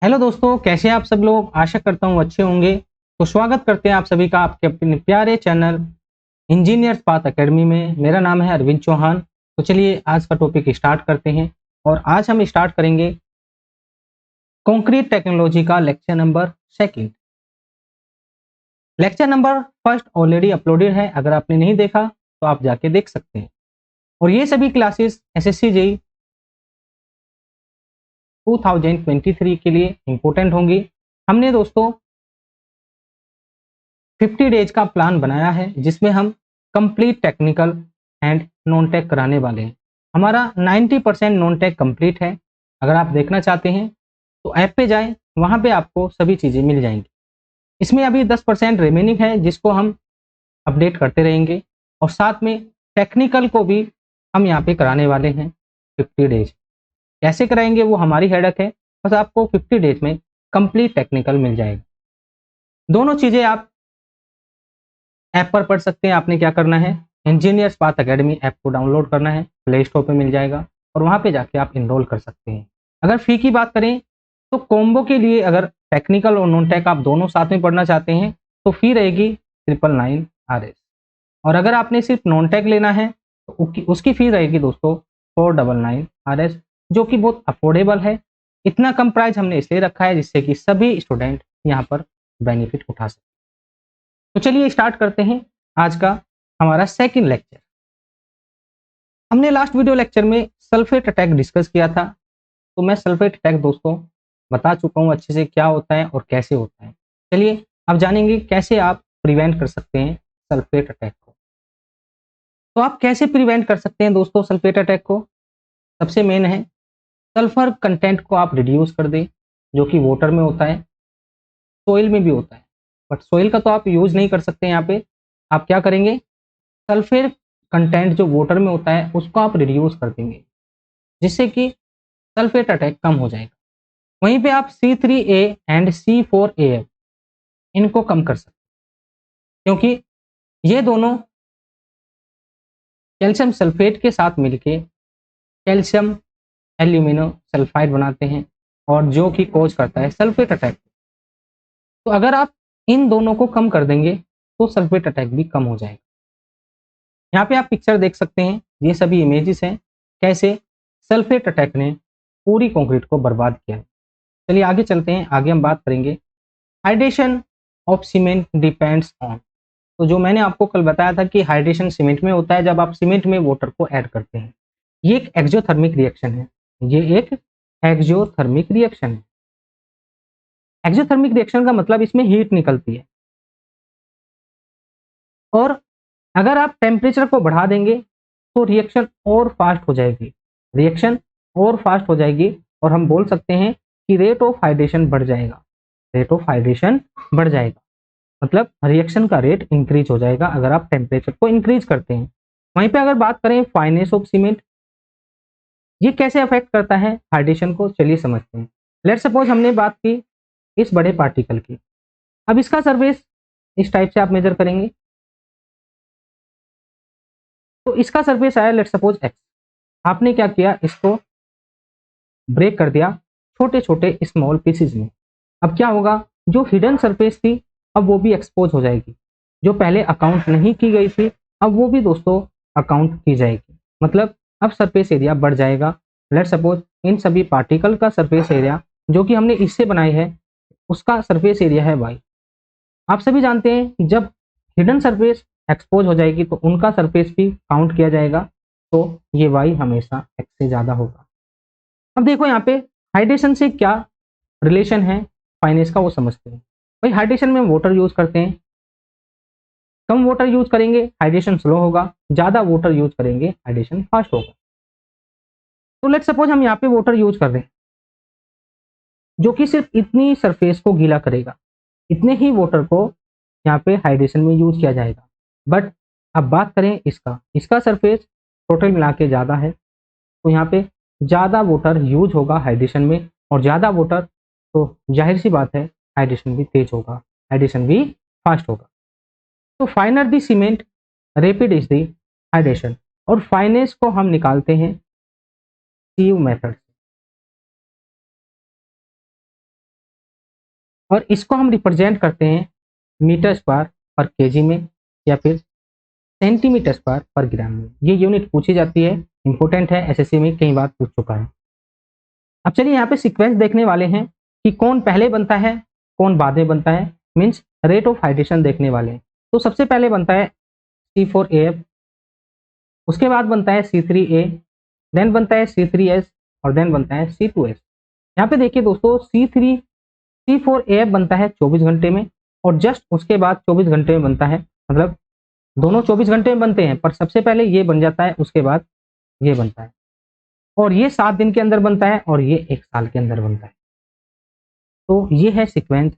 Hello दोस्तों, कैसे हैं आप सब लोग। आशा करता हूँ अच्छे होंगे। तो स्वागत करते हैं आप सभी का आपके अपने प्यारे चैनल इंजीनियर्स पाथ एकेडमी में। मेरा नाम है अरविंद चौहान। तो चलिए आज का टॉपिक स्टार्ट करते हैं। और आज हम स्टार्ट करेंगे कंक्रीट टेक्नोलॉजी का lecture number second. Lecture number first already uploaded है, अगर आपने नहीं देखा तो आप जाके देख सकते हैं। और ये सभी क्लासेस एसएससी जेईई 2023 के लिए इंपॉर्टेंट होंगी। हमने दोस्तों 50 डेज का प्लान बनाया है जिसमें हम complete technical and non tech कराने वाले हैं। हमारा 90% नॉन टेक कंप्लीट है। अगर आप देखना चाहते हैं तो ऐप पे जाएं, वहां पे आपको सभी चीज़ें मिल जाएंगी। इसमें अभी 10% रिमेनिंग है जिसको हम अपडेट करते रहेंगे। और साथ में टेक्निकल को भी हम यहाँ पे कराने वाले हैं 50 डेज। कैसे कराएंगे वो हमारी हेडक है, बस आपको 50 डेज में कंप्लीट टेक्निकल मिल जाएगा। दोनों चीज़ें आप ऐप पर पढ़ सकते हैं। आपने क्या करना है, इंजीनियर्स पाथ एकेडमी ऐप को डाउनलोड करना है, प्ले स्टोर पे मिल जाएगा और वहाँ पे जाके आप इनरोल कर सकते हैं। अगर फी की बात करें तो कॉम्बो के लिए अगर टेक्निकल और नॉन टेक आप दोनों साथ में पढ़ना चाहते हैं तो फी रहेगी 999 RS। और अगर आपने सिर्फ नॉन टेक लेना है तो उसकी फी रहेगी दोस्तों 499 RS, जो कि बहुत अफोर्डेबल है। इतना कम प्राइस हमने इसलिए रखा है जिससे कि सभी स्टूडेंट यहाँ पर बेनिफिट उठा सकें। तो चलिए स्टार्ट करते हैं आज का हमारा सेकंड लेक्चर। हमने लास्ट वीडियो लेक्चर में सल्फेट अटैक डिस्कस किया था। तो मैं सल्फेट अटैक दोस्तों बता चुका हूँ अच्छे से क्या होता है और कैसे होता है। चलिए अब जानेंगे कैसे आप प्रिवेंट कर सकते हैं सल्फेट अटैक को। तो आप कैसे प्रिवेंट कर सकते हैं दोस्तों सल्फेट अटैक को। सबसे मेन है सल्फर कंटेंट को आप रिड्यूस कर दें, जो कि वाटर में होता है, सोइल में भी होता है। बट सोइल का तो आप यूज नहीं कर सकते। यहाँ पे आप क्या करेंगे, सल्फेट कंटेंट जो वाटर में होता है उसको आप रिड्यूस कर देंगे, जिससे कि सल्फेट अटैक कम हो जाएगा। वहीं पे आप C3A एंड C4AF इनको कम कर सकते हैं, क्योंकि ये दोनों कैल्शियम सल्फेट के साथ मिलके कैल्शियम एल्यूमिनो सल्फाइड बनाते हैं और जो कि कॉज करता है सल्फेट अटैक। तो अगर आप इन दोनों को कम कर देंगे तो सल्फेट अटैक भी कम हो जाएगा। यहाँ पे आप पिक्चर देख सकते हैं, ये सभी इमेजेस हैं कैसे सल्फेट अटैक ने पूरी कंक्रीट को बर्बाद किया है। चलिए आगे चलते हैं। आगे हम बात करेंगे hydration of cement depends on. तो जो मैंने आपको कल बताया था कि हाइड्रेशन सीमेंट में होता है जब आप सीमेंट में वाटर को ऐड करते हैं। ये एक एक्सोथर्मिक रिएक्शन है। ये एक एक्सोथर्मिक रिएक्शन है। एक्सोथर्मिक रिएक्शन का मतलब इसमें हीट निकलती है। और अगर आप टेम्परेचर को बढ़ा देंगे तो रिएक्शन और फास्ट हो जाएगी। रिएक्शन और फास्ट हो जाएगी और हम बोल सकते हैं कि रेट ऑफ हाइड्रेशन बढ़ जाएगा। रेट ऑफ हाइड्रेशन बढ़ जाएगा मतलब रिएक्शन का रेट इंक्रीज हो जाएगा अगर आप टेम्परेचर को इंक्रीज करते हैं। वहीं पे अगर बात करें फाइनेस ऑफ सीमेंट, ये कैसे अफेक्ट करता है हाइड्रेशन को, चलिए समझते हैं। लेट सपोज हमने बात की इस बड़े पार्टिकल की। अब इसका सरफेस इस टाइप से आप मेजर करेंगे तो इसका सरफेस आया लेट सपोज एक्स। आपने क्या किया, इसको ब्रेक कर दिया छोटे छोटे स्मॉल पीसेज में। अब क्या होगा, जो हिडन सरफेस थी अब वो भी एक्सपोज हो जाएगी। जो पहले अकाउंट नहीं की गई थी अब वो भी दोस्तों अकाउंट की जाएगी। मतलब अब सरफेस एरिया बढ़ जाएगा। लेट सपोज इन सभी पार्टिकल का सरफेस एरिया जो कि हमने इससे बनाई है उसका सरफेस एरिया है वाई। आप सभी जानते हैं जब हिडन सरफेस एक्सपोज हो जाएगी तो उनका सरफेस भी काउंट किया जाएगा, तो ये वाई हमेशा एक्स से ज़्यादा होगा। अब देखो यहाँ पे हाइड्रेशन से क्या रिलेशन है फाइनेस का वो समझते हैं। भाई हाइड्रेशन में वाटर यूज करते हैं, कम वाटर यूज करेंगे हाइड्रेशन स्लो होगा, ज़्यादा वाटर यूज करेंगे हाइड्रेशन फास्ट होगा। तो लेट सपोज हम यहाँ पे वाटर यूज कर रहे हैं जो कि सिर्फ इतनी सरफेस को गीला करेगा, इतने ही वाटर को यहाँ पे हाइड्रेशन में यूज किया जाएगा। बट अब बात करें इसका सरफेस टोटल मिला के ज़्यादा है तो यहाँ पे ज़्यादा वाटर यूज होगा हाइड्रेशन में, और ज़्यादा वाटर तो जाहिर सी बात है हाइड्रेशन भी तेज होगा, हाइड्रेशन भी फास्ट होगा। तो फाइनर दी cement rapid is the hydration, और फाइनेस को हम निकालते हैं सीव मेथड। और इसको हम रिप्रेजेंट करते हैं मीटर स्क्वायर पर केजी में या फिर सेंटीमीटर स्क्वायर पर ग्राम में। ये यूनिट पूछी जाती है, इंपॉर्टेंट है, एसएससी में कई बार पूछ चुका है। अब चलिए यहाँ पे सीक्वेंस देखने वाले हैं कि कौन पहले बनता है कौन बाद में बनता है, मीन्स रेट ऑफ हाइड्रेशन देखने वाले हैं। तो सबसे पहले बनता है C4AF, उसके बाद बनता है C3A, देन बनता है C3S और देन बनता है C2S। यहाँ पे देखिए दोस्तों, C4AF बनता है 24 घंटे में और जस्ट उसके बाद 24 घंटे में बनता है, मतलब दोनों 24 घंटे में बनते हैं, पर सबसे पहले ये बन जाता है, उसके बाद ये बनता है, और ये 7 दिन के अंदर बनता है और ये 1 साल के अंदर बनता है। तो ये है सीक्वेंस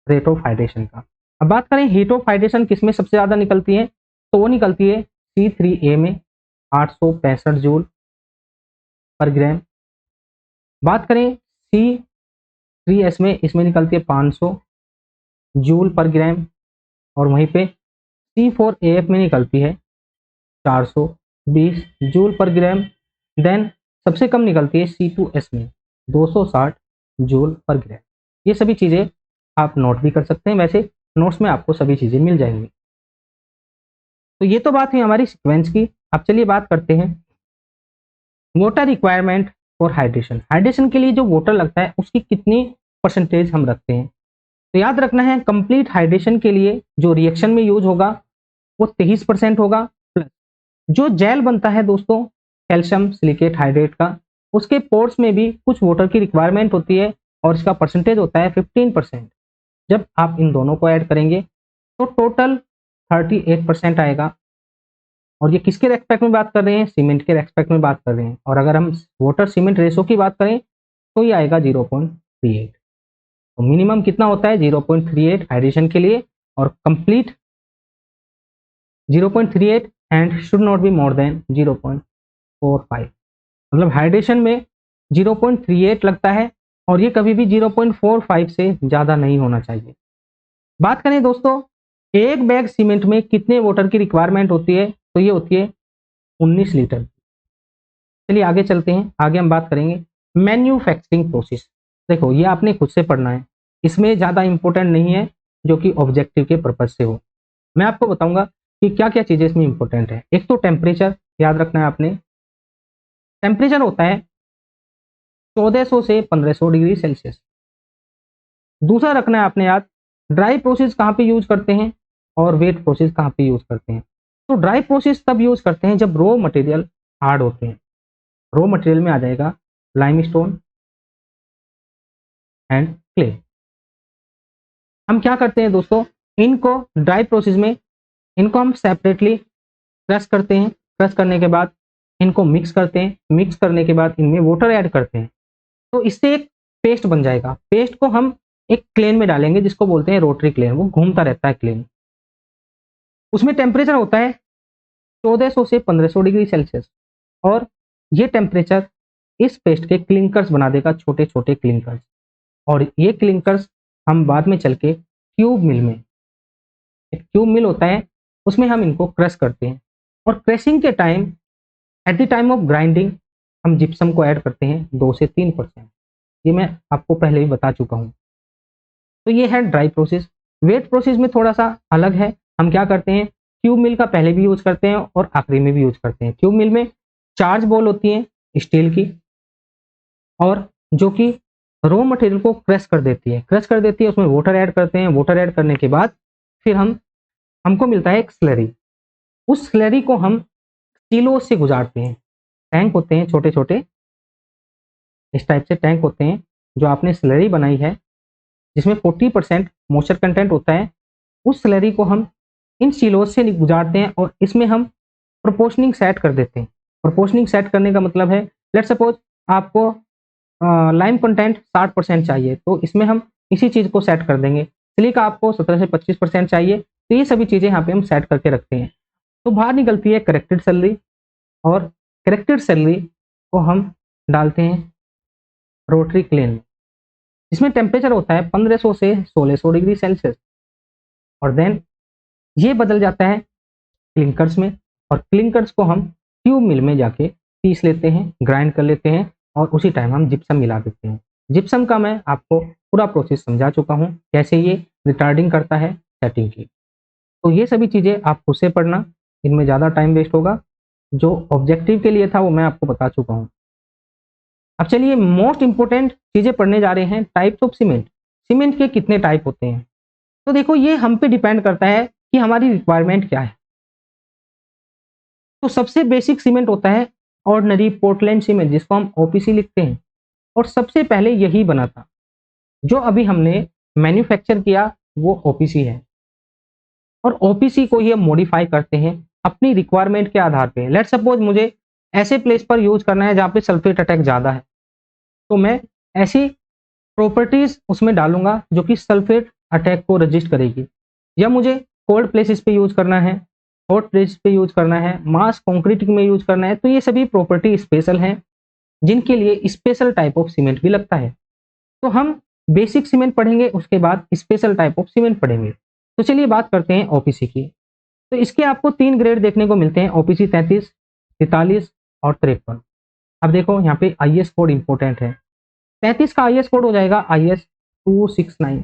रेट ऑफ हाइड्रेशन का। अब बात करें हीट ऑफ हाइड्रेशन किसमें सबसे ज़्यादा निकलती है, तो वो निकलती है C3A में 865 जूल पर ग्राम। बात करें C3S में, इसमें निकलती है 500 जूल पर ग्राम, और वहीं पे C4AF में निकलती है 420 जूल पर ग्राम। देन सबसे कम निकलती है C2S में 260 जूल पर ग्राम। ये सभी चीज़ें आप नोट भी कर सकते हैं, वैसे नोट्स में आपको सभी चीज़ें मिल जाएंगी। तो ये तो बात हुई हमारी सीक्वेंस की। अब चलिए बात करते हैं water requirement for hydration. Hydration के लिए जो वाटर लगता है उसकी कितनी परसेंटेज हम रखते हैं। तो याद रखना है, कंप्लीट हाइड्रेशन के लिए जो रिएक्शन में यूज होगा वो 23% होगा, प्लस जो जेल बनता है दोस्तों कैल्शियम सिलिकेट हाइड्रेट का, उसके पोर्स में भी कुछ वाटर की रिक्वायरमेंट होती है और इसका परसेंटेज होता है 15%। जब आप इन दोनों को ऐड करेंगे तो टोटल 38% आएगा। और ये किसके रेस्पेक्ट में बात कर रहे हैं, सीमेंट के रेस्पेक्ट में बात कर रहे हैं। और अगर हम वाटर सीमेंट रेशो की बात करें तो ये आएगा 0.38। तो मिनिमम कितना होता है 0.38 हाइड्रेशन के लिए, और complete 0.38 and should not be more than 0.45। मतलब हाइड्रेशन में 0.38 लगता है और ये कभी भी 0.45 से ज़्यादा नहीं होना चाहिए। बात करें दोस्तों एक बैग सीमेंट में कितने वाटर की रिक्वायरमेंट होती है, तो ये होती है 19 लीटर। चलिए आगे चलते हैं, आगे हम बात करेंगे मैन्युफैक्चरिंग प्रोसेस। देखो ये आपने खुद से पढ़ना है, इसमें ज़्यादा इंपॉर्टेंट नहीं है जो कि ऑब्जेक्टिव के पर्पज से हो। मैं आपको बताऊंगा कि क्या क्या चीज़ें इसमें इंपॉर्टेंट है। एक तो टेम्परेचर याद रखना है आपने, टेम्परेचर होता है 1400 से 1500 डिग्री सेल्सियस। दूसरा रखना है आपने याद, ड्राई प्रोसेस कहाँ पे यूज करते हैं और वेट प्रोसेस कहाँ पे यूज करते हैं। तो ड्राई प्रोसेस तब यूज करते हैं जब रॉ मटेरियल हार्ड होते हैं। रॉ मटेरियल में आ जाएगा लाइमस्टोन एंड क्ले। हम क्या करते हैं दोस्तों, इनको ड्राई प्रोसेस में इनको हम सेपरेटली क्रश करते हैं, क्रश करने के बाद इनको मिक्स करते हैं, मिक्स करने के बाद इनमें वाटर ऐड करते हैं, तो इससे एक पेस्ट बन जाएगा। पेस्ट को हम एक क्लेन में डालेंगे जिसको बोलते हैं रोटरी क्लेन, वो घूमता रहता है क्लेन। उसमें टेम्परेचर होता है 1400 से 1500 डिग्री सेल्सियस, और ये टेम्परेचर इस पेस्ट के क्लिंकर्स बना देगा, छोटे छोटे क्लिंकर्स। और ये क्लिंकर्स हम बाद में चल के ट्यूब मिल में, एक ट्यूब मिल होता है उसमें हम इनको क्रश करते हैं, और क्रशिंग के time at the time of grinding हम जिप्सम को ऐड करते हैं 2 से 3%। ये मैं आपको पहले ही बता चुका हूँ। तो ये है ड्राई प्रोसेस। वेट प्रोसेस में थोड़ा सा अलग है, हम क्या करते हैं ट्यूब मिल का पहले भी यूज करते हैं और आखिरी में भी यूज करते हैं। ट्यूब मिल में चार्ज बॉल होती है स्टील की, और जो कि रॉ मटेरियल को क्रश कर देती है, क्रश कर देती है, उसमें वाटर ऐड करते हैं। वाटर ऐड करने के बाद फिर हमको मिलता है एक स्लरी। उस स्लरी को हम किलो से गुजारते हैं। टैंक होते हैं छोटे छोटे, इस टाइप से टैंक होते हैं जो आपने स्लरी बनाई है जिसमें 40% मॉइस्चर कंटेंट होता है। उस स्लरी को हम इन सिलोज से गुजारते हैं और इसमें हम प्रोपोर्शनिंग सेट कर देते हैं। प्रोपोर्शनिंग सेट करने का मतलब है, लेट्स सपोज आपको लाइम कंटेंट 60% चाहिए, तो इसमें हम इसी चीज़ को सेट कर देंगे। सिलिका आपको 17 से 25% चाहिए, तो ये सभी चीज़ें यहाँ पे हम सेट करके रखते हैं। तो बाहर निकलती है करेक्टेड सैलरी, और करेक्टेड सैलरी को हम डालते हैं रोटरी क्लेन में, जिसमें टेम्परेचर होता है 1500 से 1600 डिग्री सेल्सियस। और देन ये बदल जाता है क्लिंकर्स में, और क्लिंकर्स को हम ट्यूब मिल में जाके पीस लेते हैं, ग्राइंड कर लेते हैं, और उसी टाइम हम जिप्सम मिला देते हैं। जिप्सम का मैं आपको पूरा प्रोसेस समझा चुका हूँ, कैसे ये रिटार्डिंग करता है सेटिंग की। तो ये सभी चीज़ें आप खुद से पढ़ना, इनमें ज़्यादा टाइम वेस्ट होगा। जो ऑब्जेक्टिव के लिए था वो मैं आपको बता चुका हूँ। अब चलिए मोस्ट इंपोर्टेंट चीज़ें पढ़ने जा रहे हैं, टाइप्स ऑफ सीमेंट। सीमेंट के कितने टाइप होते हैं? तो देखो ये हम पे डिपेंड करता है कि हमारी रिक्वायरमेंट क्या है। तो सबसे बेसिक सीमेंट होता है ऑर्डिनरी पोर्टलैंड सीमेंट, जिसको हम ओपीसी लिखते हैं, और सबसे पहले यही बना था। जो अभी हमने मैन्युफैक्चर किया वो ओपीसी है, और ओपीसी को ही हम मॉडिफाई करते हैं अपनी रिक्वायरमेंट के आधार पे। लेट्स सपोज मुझे ऐसे प्लेस पर यूज करना है जहाँ पे सल्फेट अटैक ज़्यादा है, तो मैं ऐसी प्रॉपर्टीज उसमें डालूंगा जो कि सल्फेट अटैक को रजिस्ट करेगी। या मुझे कोल्ड प्लेसेस पे यूज करना है, हॉट प्लेस पे यूज करना है, मास कंक्रीट में यूज करना है, तो ये सभी प्रॉपर्टी स्पेशल हैं जिनके लिए स्पेशल टाइप ऑफ सीमेंट भी लगता है। तो हम बेसिक सीमेंट पढ़ेंगे, उसके बाद स्पेशल टाइप ऑफ सीमेंट पढ़ेंगे। तो चलिए बात करते हैं ओपीसी की। तो इसके आपको 3 ग्रेड देखने को मिलते हैं, ओपीसी 33, 43 और 53। अब देखो यहाँ पे आईएस कोड इंपॉर्टेंट है। 33 का आईएस कोड हो जाएगा IS 269,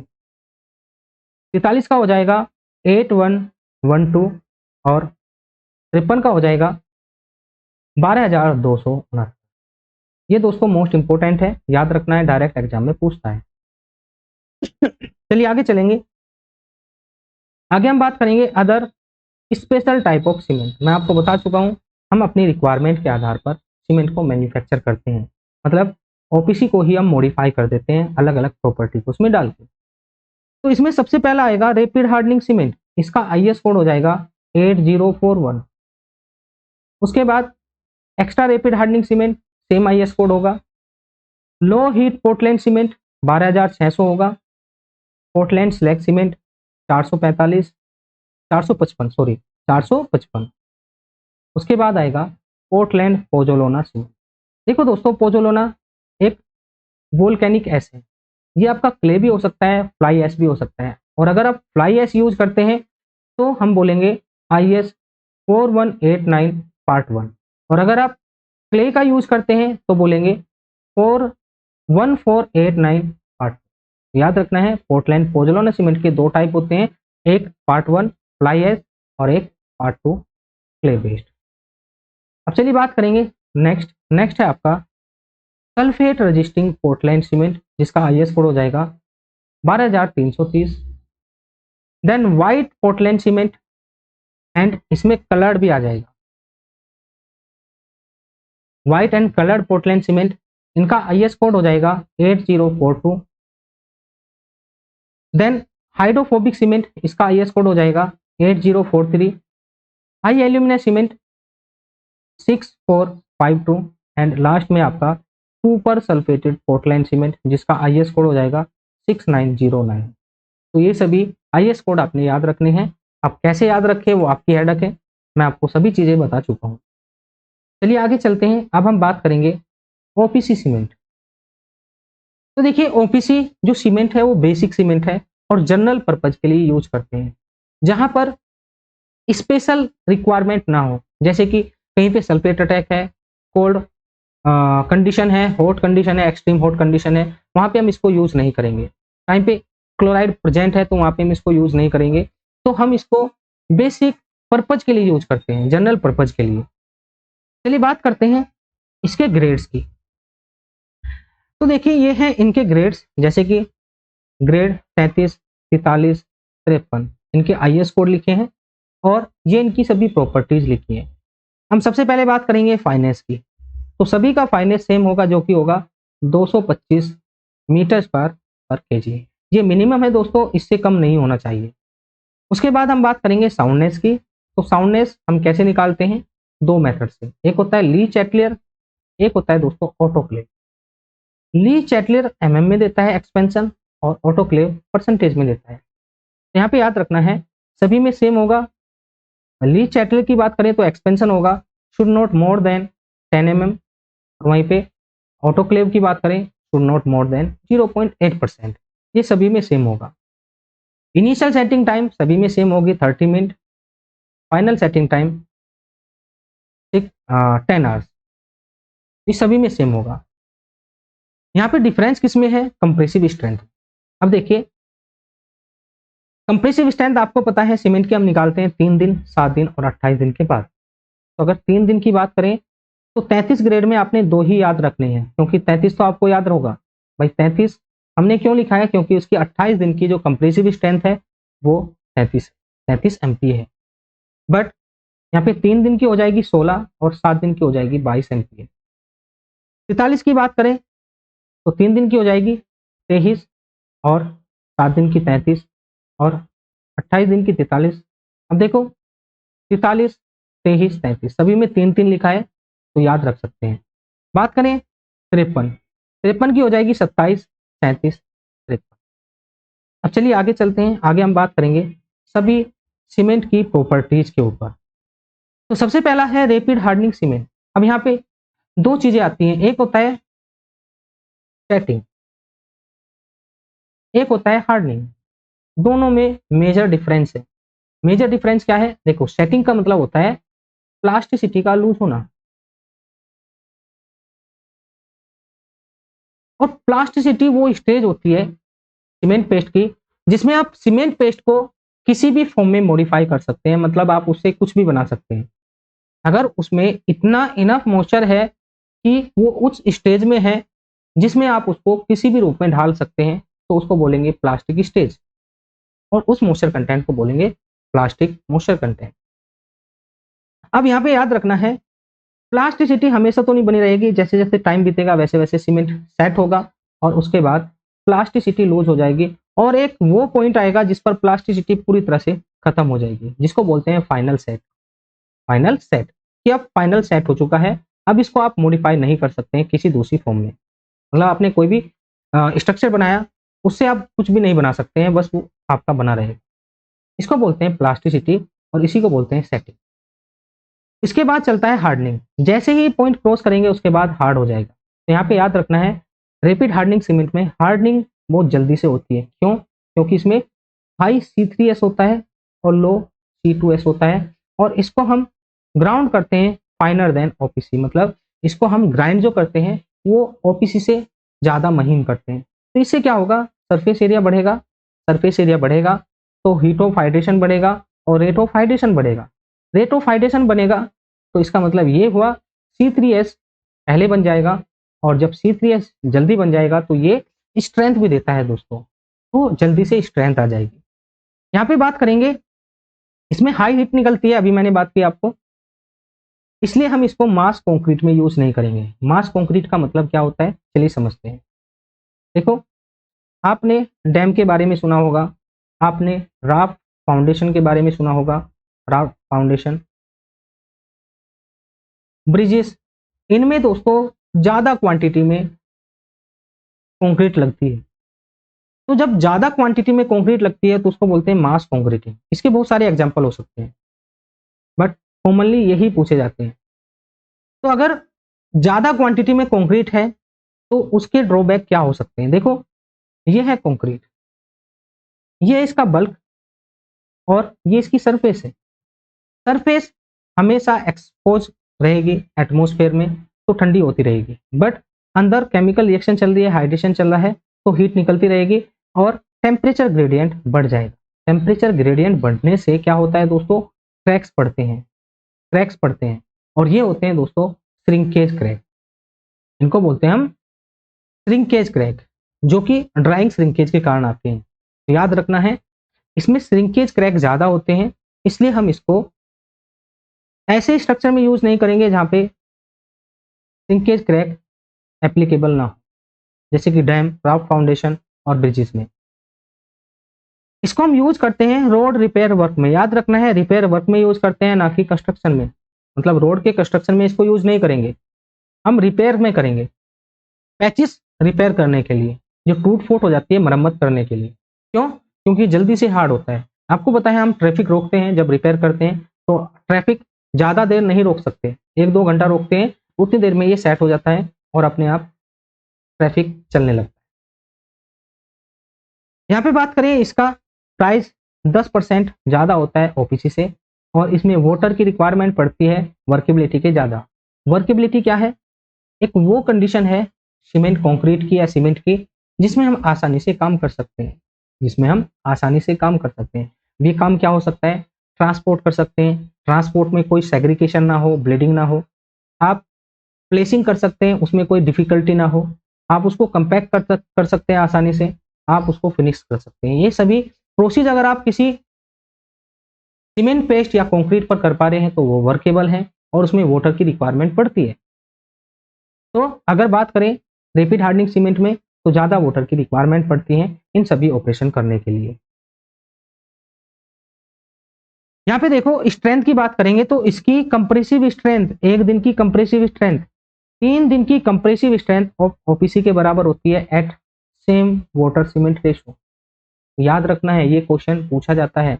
43 का हो जाएगा 8112 और 53 का हो जाएगा 12269। ये दोस्तों मोस्ट इंपॉर्टेंट है, याद रखना है, डायरेक्ट एग्जाम में पूछता है। चलिए आगे चलेंगे। आगे हम बात करेंगे other special type of cement. मैं आपको बता चुका हूँ, हम अपनी रिक्वायरमेंट के आधार पर सीमेंट को मैन्युफैक्चर करते हैं, मतलब ओपीसी को ही हम मॉडिफाई कर देते हैं अलग अलग प्रॉपर्टी को उसमें डाल के। तो इसमें सबसे पहला आएगा रैपिड हार्डनिंग सीमेंट, इसका आईएस कोड हो जाएगा 8041। उसके बाद extra rapid hardening cement, same IS code होगा। लो हीट पोर्टलैंड सीमेंट 12600 होगा। Portland slag cement 445, 455 sorry 455। उसके बाद आएगा पोर्टलैंड पोजोलोना सीमेंट। देखो दोस्तों, पोजोलोना एक वोल्केनिक एस है, ये आपका क्ले भी हो सकता है, फ्लाई एश भी हो सकता है। और अगर आप फ्लाई एश यूज करते हैं तो हम बोलेंगे IS 4189 पार्ट 1, और अगर आप क्ले का यूज करते हैं तो बोलेंगे 41489 पार्ट 2। याद रखना है, पोर्टलैंड पोजोलाना सीमेंट के 2 टाइप होते हैं, एक पार्ट 1 फ्लाई एश और एक पार्ट 2 क्ले बेस्ड। अब चलिए बात करेंगे नेक्स्ट है आपका सल्फेट रजिस्टिंग पोर्टलैंड सीमेंट, जिसका आईएस कोड हो जाएगा 12330। Then white Portland cement, and इसमें कलर्ड भी आ जाएगा, white and coloured Portland cement, इनका आईएस कोड हो जाएगा 8042। देन हाइड्रोफोबिक सीमेंट, इसका आईएस कोड हो जाएगा 8043। High alumina cement 6452। And last में आपका सुपर सल्फेटेड पोर्टलैंड सीमेंट, जिसका आईएस कोड हो जाएगा 6909। तो ये सभी आईएस कोड आपने याद रखने हैं। आप कैसे याद रखें वो आपकी हेडक है, मैं आपको सभी चीजें बता चुका हूँ। चलिए आगे चलते हैं। अब हम बात करेंगे ओपीसी सीमेंट। तो देखिए ओपीसी जो सीमेंट है वो बेसिक सीमेंट है और जनरल पर्पज के लिए यूज करते हैं, जहां पर स्पेशल रिक्वायरमेंट ना हो, जैसे कि कहीं पे सल्फेट अटैक है, कोल्ड कंडीशन है, हॉट कंडीशन है, एक्सट्रीम हॉट कंडीशन है, वहां पे हम इसको यूज नहीं करेंगे। कहीं पे क्लोराइड प्रेजेंट है तो वहां पे हम इसको यूज नहीं करेंगे। तो हम इसको बेसिक पर्पज के लिए यूज करते हैं, जनरल पर्पज के लिए। चलिए बात करते हैं इसके ग्रेड्स की। तो देखिए ये हैं इनके ग्रेड्स, जैसे कि ग्रेड 33, 43, 53, इनके आईएस कोड लिखे हैं और ये इनकी सभी प्रॉपर्टीज लिखी हैं। हम सबसे पहले बात करेंगे फाइनेंस की। तो सभी का फाइनेंस सेम होगा, जो कि होगा 225 मीटर पर केजी। ये मिनिमम है दोस्तों, इससे कम नहीं होना चाहिए। उसके बाद हम बात करेंगे साउंडनेस की। तो साउंडनेस हम कैसे निकालते हैं? 2 मेथड से, एक होता है ली चैटलियर, एक होता है दोस्तों ऑटोक्लेव। ली चैटलियर mm में देता है एक्सपेंशन और ऑटोक्लेव परसेंटेज में देता है। तो यहाँ पे याद रखना है सभी में सेम होगा। ली चैटलियर की बात करें तो एक्सपेंशन होगा should not more then 10 mm, और वहीं पे ऑटोक्लेव की बात करें शुड नॉट मोर देन 0.8%। ये सभी में सेम होगा। इनिशियल सेटिंग टाइम सभी में सेम होगी 30 minute, final setting time 10 hours, ये सभी में सेम होगा। यहाँ पे डिफरेंस किसमें है, कंप्रेसिव स्ट्रेंथ। अब देखिए कंप्रेसिव स्ट्रेंथ आपको पता है सीमेंट की हम निकालते हैं 3 दिन, 7 दिन और 28 दिन के बाद। तो अगर 3 दिन की बात करें तो 33 ग्रेड में आपने 2 ही याद रखने हैं, क्योंकि 33 तो आपको याद होगा भाई। 33 हमने क्यों लिखा है, क्योंकि उसकी 28 दिन की जो कंप्रेसिव स्ट्रेंथ है वो 33 एमपी है। बट यहाँ पे 3 दिन की हो जाएगी 16 और 7 दिन की हो जाएगी 22 एमपी। 43 की बात करें तो 3 दिन की हो जाएगी 23 और 7 दिन की 33 और 28 दिन की 43। अब देखो 43, 23, 33 सभी में 3-3 लिखा है तो याद रख सकते हैं। बात करें 53 की हो जाएगी 27, 37, 53। अब चलिए आगे चलते हैं, आगे हम बात करेंगे सभी सीमेंट की प्रॉपर्टीज के ऊपर। तो सबसे पहला है रैपिड हार्डनिंग सीमेंट। अब यहाँ पे 2 चीजें आती हैं, एक होता है सेटिंग, एक होता है हार्डनिंग। दोनों में मेजर डिफरेंस है। मेजर डिफरेंस क्या है, देखो सेटिंग का मतलब होता है प्लास्टिसिटी का लूज होना, और प्लास्टिसिटी वो स्टेज होती है सीमेंट पेस्ट की जिसमें आप सीमेंट पेस्ट को किसी भी फॉर्म में मॉडिफाई कर सकते हैं, मतलब आप उससे कुछ भी बना सकते हैं। अगर उसमें इतना इनफ मॉइस्चर है कि वो उस स्टेज में है जिसमें आप उसको किसी भी रूप में ढाल सकते हैं, तो उसको बोलेंगे प्लास्टिक स्टेज, और उस मॉइस्चर कंटेंट को बोलेंगे प्लास्टिक मॉइस्चर कंटेंट। अब यहाँ पे याद रखना है प्लास्टिसिटी हमेशा तो नहीं बनी रहेगी, जैसे जैसे टाइम बीतेगा वैसे वैसे सीमेंट सेट होगा और उसके बाद प्लास्टिसिटी लूज हो जाएगी, और एक वो पॉइंट आएगा जिस पर प्लास्टिसिटी पूरी तरह से खत्म हो जाएगी, जिसको बोलते हैं फाइनल सेट। फाइनल सेट कि अब फाइनल सेट हो चुका है, अब इसको आप मॉडिफाई नहीं कर सकते हैं किसी दूसरी फॉर्म में। मतलब आपने कोई भी स्ट्रक्चर बनाया उससे आप कुछ भी नहीं बना सकते हैं, बस वो आपका बना रहेगा। इसको बोलते हैं प्लास्टिसिटी और इसी को बोलते हैं सेटिंग। इसके बाद चलता है हार्डनिंग। जैसे ही पॉइंट क्रॉस करेंगे उसके बाद हार्ड हो जाएगा। तो यहाँ पे याद रखना है रैपिड हार्डनिंग सीमेंट में हार्डनिंग बहुत जल्दी से होती है। क्यों? क्योंकि इसमें हाई C3S होता है और लो C2S होता है, और इसको हम ग्राउंड करते हैं फाइनर देन OPC, मतलब इसको हम ग्राइंड जो करते हैं वो OPC से ज़्यादा महीन करते हैं। तो इससे क्या होगा, सरफेस एरिया बढ़ेगा, सरफेस एरिया बढ़ेगा तो हीट ऑफ हाइड्रेशन बढ़ेगा और रेट ऑफ हाइड्रेशन बढ़ेगा। रेट ऑफ हाइड्रेशन बनेगा तो इसका मतलब ये हुआ C3S पहले बन जाएगा, और जब C3S जल्दी बन जाएगा तो ये स्ट्रेंथ भी देता है दोस्तों, तो जल्दी से स्ट्रेंथ आ जाएगी। यहाँ पे बात करेंगे इसमें हाई हीट निकलती है, अभी मैंने बात की आपको, इसलिए हम इसको मास कंक्रीट में यूज नहीं करेंगे। मास कंक्रीट का मतलब क्या होता है चलिए समझते हैं। देखो आपने डैम के बारे में सुना होगा, आपने राफ्ट फाउंडेशन के बारे में सुना होगा, राफ्ट फाउंडेशन, ब्रिजेस, इनमें दोस्तों ज्यादा क्वांटिटी में कंक्रीट लगती है। तो जब ज्यादा क्वांटिटी में कंक्रीट लगती है तो उसको बोलते हैं मास कंक्रीटिंग। इसके बहुत सारे एग्जांपल हो सकते हैं बट कॉमनली यही पूछे जाते हैं। तो अगर ज्यादा क्वांटिटी में कंक्रीट है तो उसके ड्रॉबैक क्या हो सकते हैं। देखो ये है कंक्रीट, ये है इसका बल्क और ये इसकी सरफेस है। सरफेस हमेशा एक्सपोज रहेगी एटमॉस्फेयर में तो ठंडी होती रहेगी, बट अंदर केमिकल रिएक्शन चल रही है, हाइड्रेशन चल रहा है तो हीट निकलती रहेगी और टेम्परेचर ग्रेडियंट बढ़ जाएगा। टेम्परेचर ग्रेडियंट बढ़ने से क्या होता है दोस्तों, क्रैक्स पड़ते हैं, क्रैक्स पड़ते हैं, और ये होते हैं दोस्तों श्रिंकेज क्रैक। इनको बोलते हैं हम श्रिंकेज क्रैक, जो कि ड्राइंग श्रिंकेज के कारण आते हैं। तो याद रखना है इसमें श्रिंकेज क्रैक ज्यादा होते हैं, इसलिए हम इसको ऐसे स्ट्रक्चर में यूज नहीं करेंगे जहां पे श्रिंकेज क्रैक एप्लीकेबल ना हो, जैसे कि डैम, राफ्ट फाउंडेशन और ब्रिजेस में। इसको हम यूज करते हैं रोड रिपेयर वर्क में। याद रखना है रिपेयर वर्क में यूज करते हैं, ना कि कंस्ट्रक्शन में। मतलब रोड के कंस्ट्रक्शन में इसको यूज नहीं करेंगे, हम रिपेयर में करेंगे, पैचेस रिपेयर करने के लिए, जो टूट फूट हो जाती है मरम्मत करने के लिए। क्यों? क्योंकि जल्दी से हार्ड होता है। आपको पता है हम ट्रैफिक रोकते हैं जब रिपेयर करते हैं, तो ट्रैफिक ज्यादा देर नहीं रोक सकते, 1-2 घंटा रोकते हैं, उतनी देर में ये सेट हो जाता है और अपने आप ट्रैफिक चलने लगता है। यहाँ पे बात करें इसका प्राइस 10% ज़्यादा होता है OPC से, और इसमें वाटर की रिक्वायरमेंट पड़ती है वर्केबिलिटी के ज़्यादा। वर्केबिलिटी क्या है, एक वो कंडीशन है सीमेंट कंक्रीट की या सीमेंट की, जिसमें हम आसानी से काम कर सकते हैं, जिसमें हम आसानी से काम कर सकते हैं। ये काम क्या हो सकता है? ट्रांसपोर्ट कर सकते हैं, ट्रांसपोर्ट में कोई सेग्रीगेशन ना हो, ब्लीडिंग ना हो। आप प्लेसिंग कर सकते हैं, उसमें कोई डिफिकल्टी ना हो। आप उसको कंपैक्ट कर सकते हैं आसानी से, आप उसको फिनिश कर सकते हैं। ये सभी प्रोसेस अगर आप किसी सीमेंट पेस्ट या कंक्रीट पर कर पा रहे हैं तो वो वर्केबल है और उसमें वाटर की रिक्वायरमेंट पड़ती है। तो अगर बात करें रैपिड हार्डनिंग सीमेंट में, तो ज़्यादा वाटर की रिक्वायरमेंट पड़ती है इन सभी ऑपरेशन करने के लिए। यहाँ पे देखो स्ट्रेंथ की बात करेंगे तो इसकी कंप्रेसिव स्ट्रेंथ, एक दिन की कंप्रेसिव स्ट्रेंथ 3 दिन की कंप्रेसिव स्ट्रेंथ ऑफ ओपीसी के बराबर होती है at same water cement ratio. याद रखना है, ये क्वेश्चन पूछा जाता है।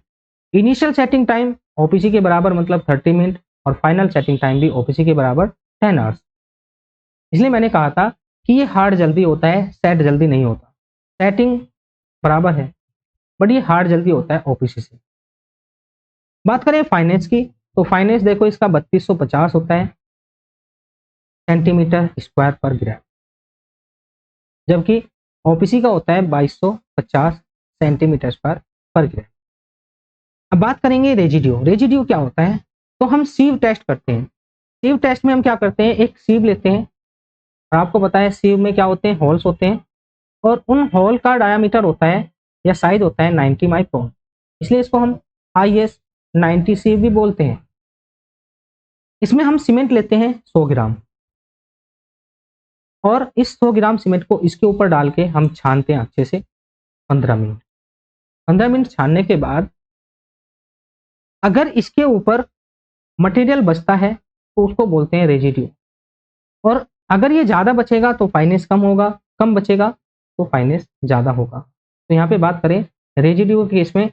इनिशियल सेटिंग टाइम ओपीसी के बराबर मतलब 30 मिनट और फाइनल सेटिंग टाइम भी ओपीसी के बराबर 10 आवर्स। इसलिए मैंने कहा था कि ये हार्ड जल्दी होता है, सेट जल्दी नहीं होता। सेटिंग बराबर है बट ये हार्ड जल्दी होता है ओपीसी से। बात करें फाइनेंस की, तो फाइनेंस देखो इसका 3250 होता है सेंटीमीटर स्क्वायर पर ग्राम, जबकि ओपीसी का होता है 2250 सेंटीमीटर स्क्वायर पर ग्राम। अब बात करेंगे रेजिड्यू। रेजिड्यू क्या होता है? तो हम सीव टेस्ट करते हैं। सीव टेस्ट में हम क्या करते हैं, एक सीव लेते हैं और आपको पता है सीव में क्या होते हैं, होल्स होते हैं और उन होल का डायामीटर होता है या साइज होता है 90 माइक्रोन, इसलिए इसको हम IS 90 सीव भी बोलते हैं। इसमें हम सीमेंट लेते हैं 100 ग्राम और इस 100 ग्राम सीमेंट को इसके ऊपर डाल के हम छानते हैं अच्छे से 15 मिनट। 15 मिनट छानने के बाद अगर इसके ऊपर मटेरियल बचता है तो उसको बोलते हैं रेजिड्यू, और अगर ये ज़्यादा बचेगा तो फाइनेंस कम होगा, कम बचेगा तो फाइनेंस ज़्यादा होगा। तो यहाँ पे बात करें रेजिड्यू के केस में,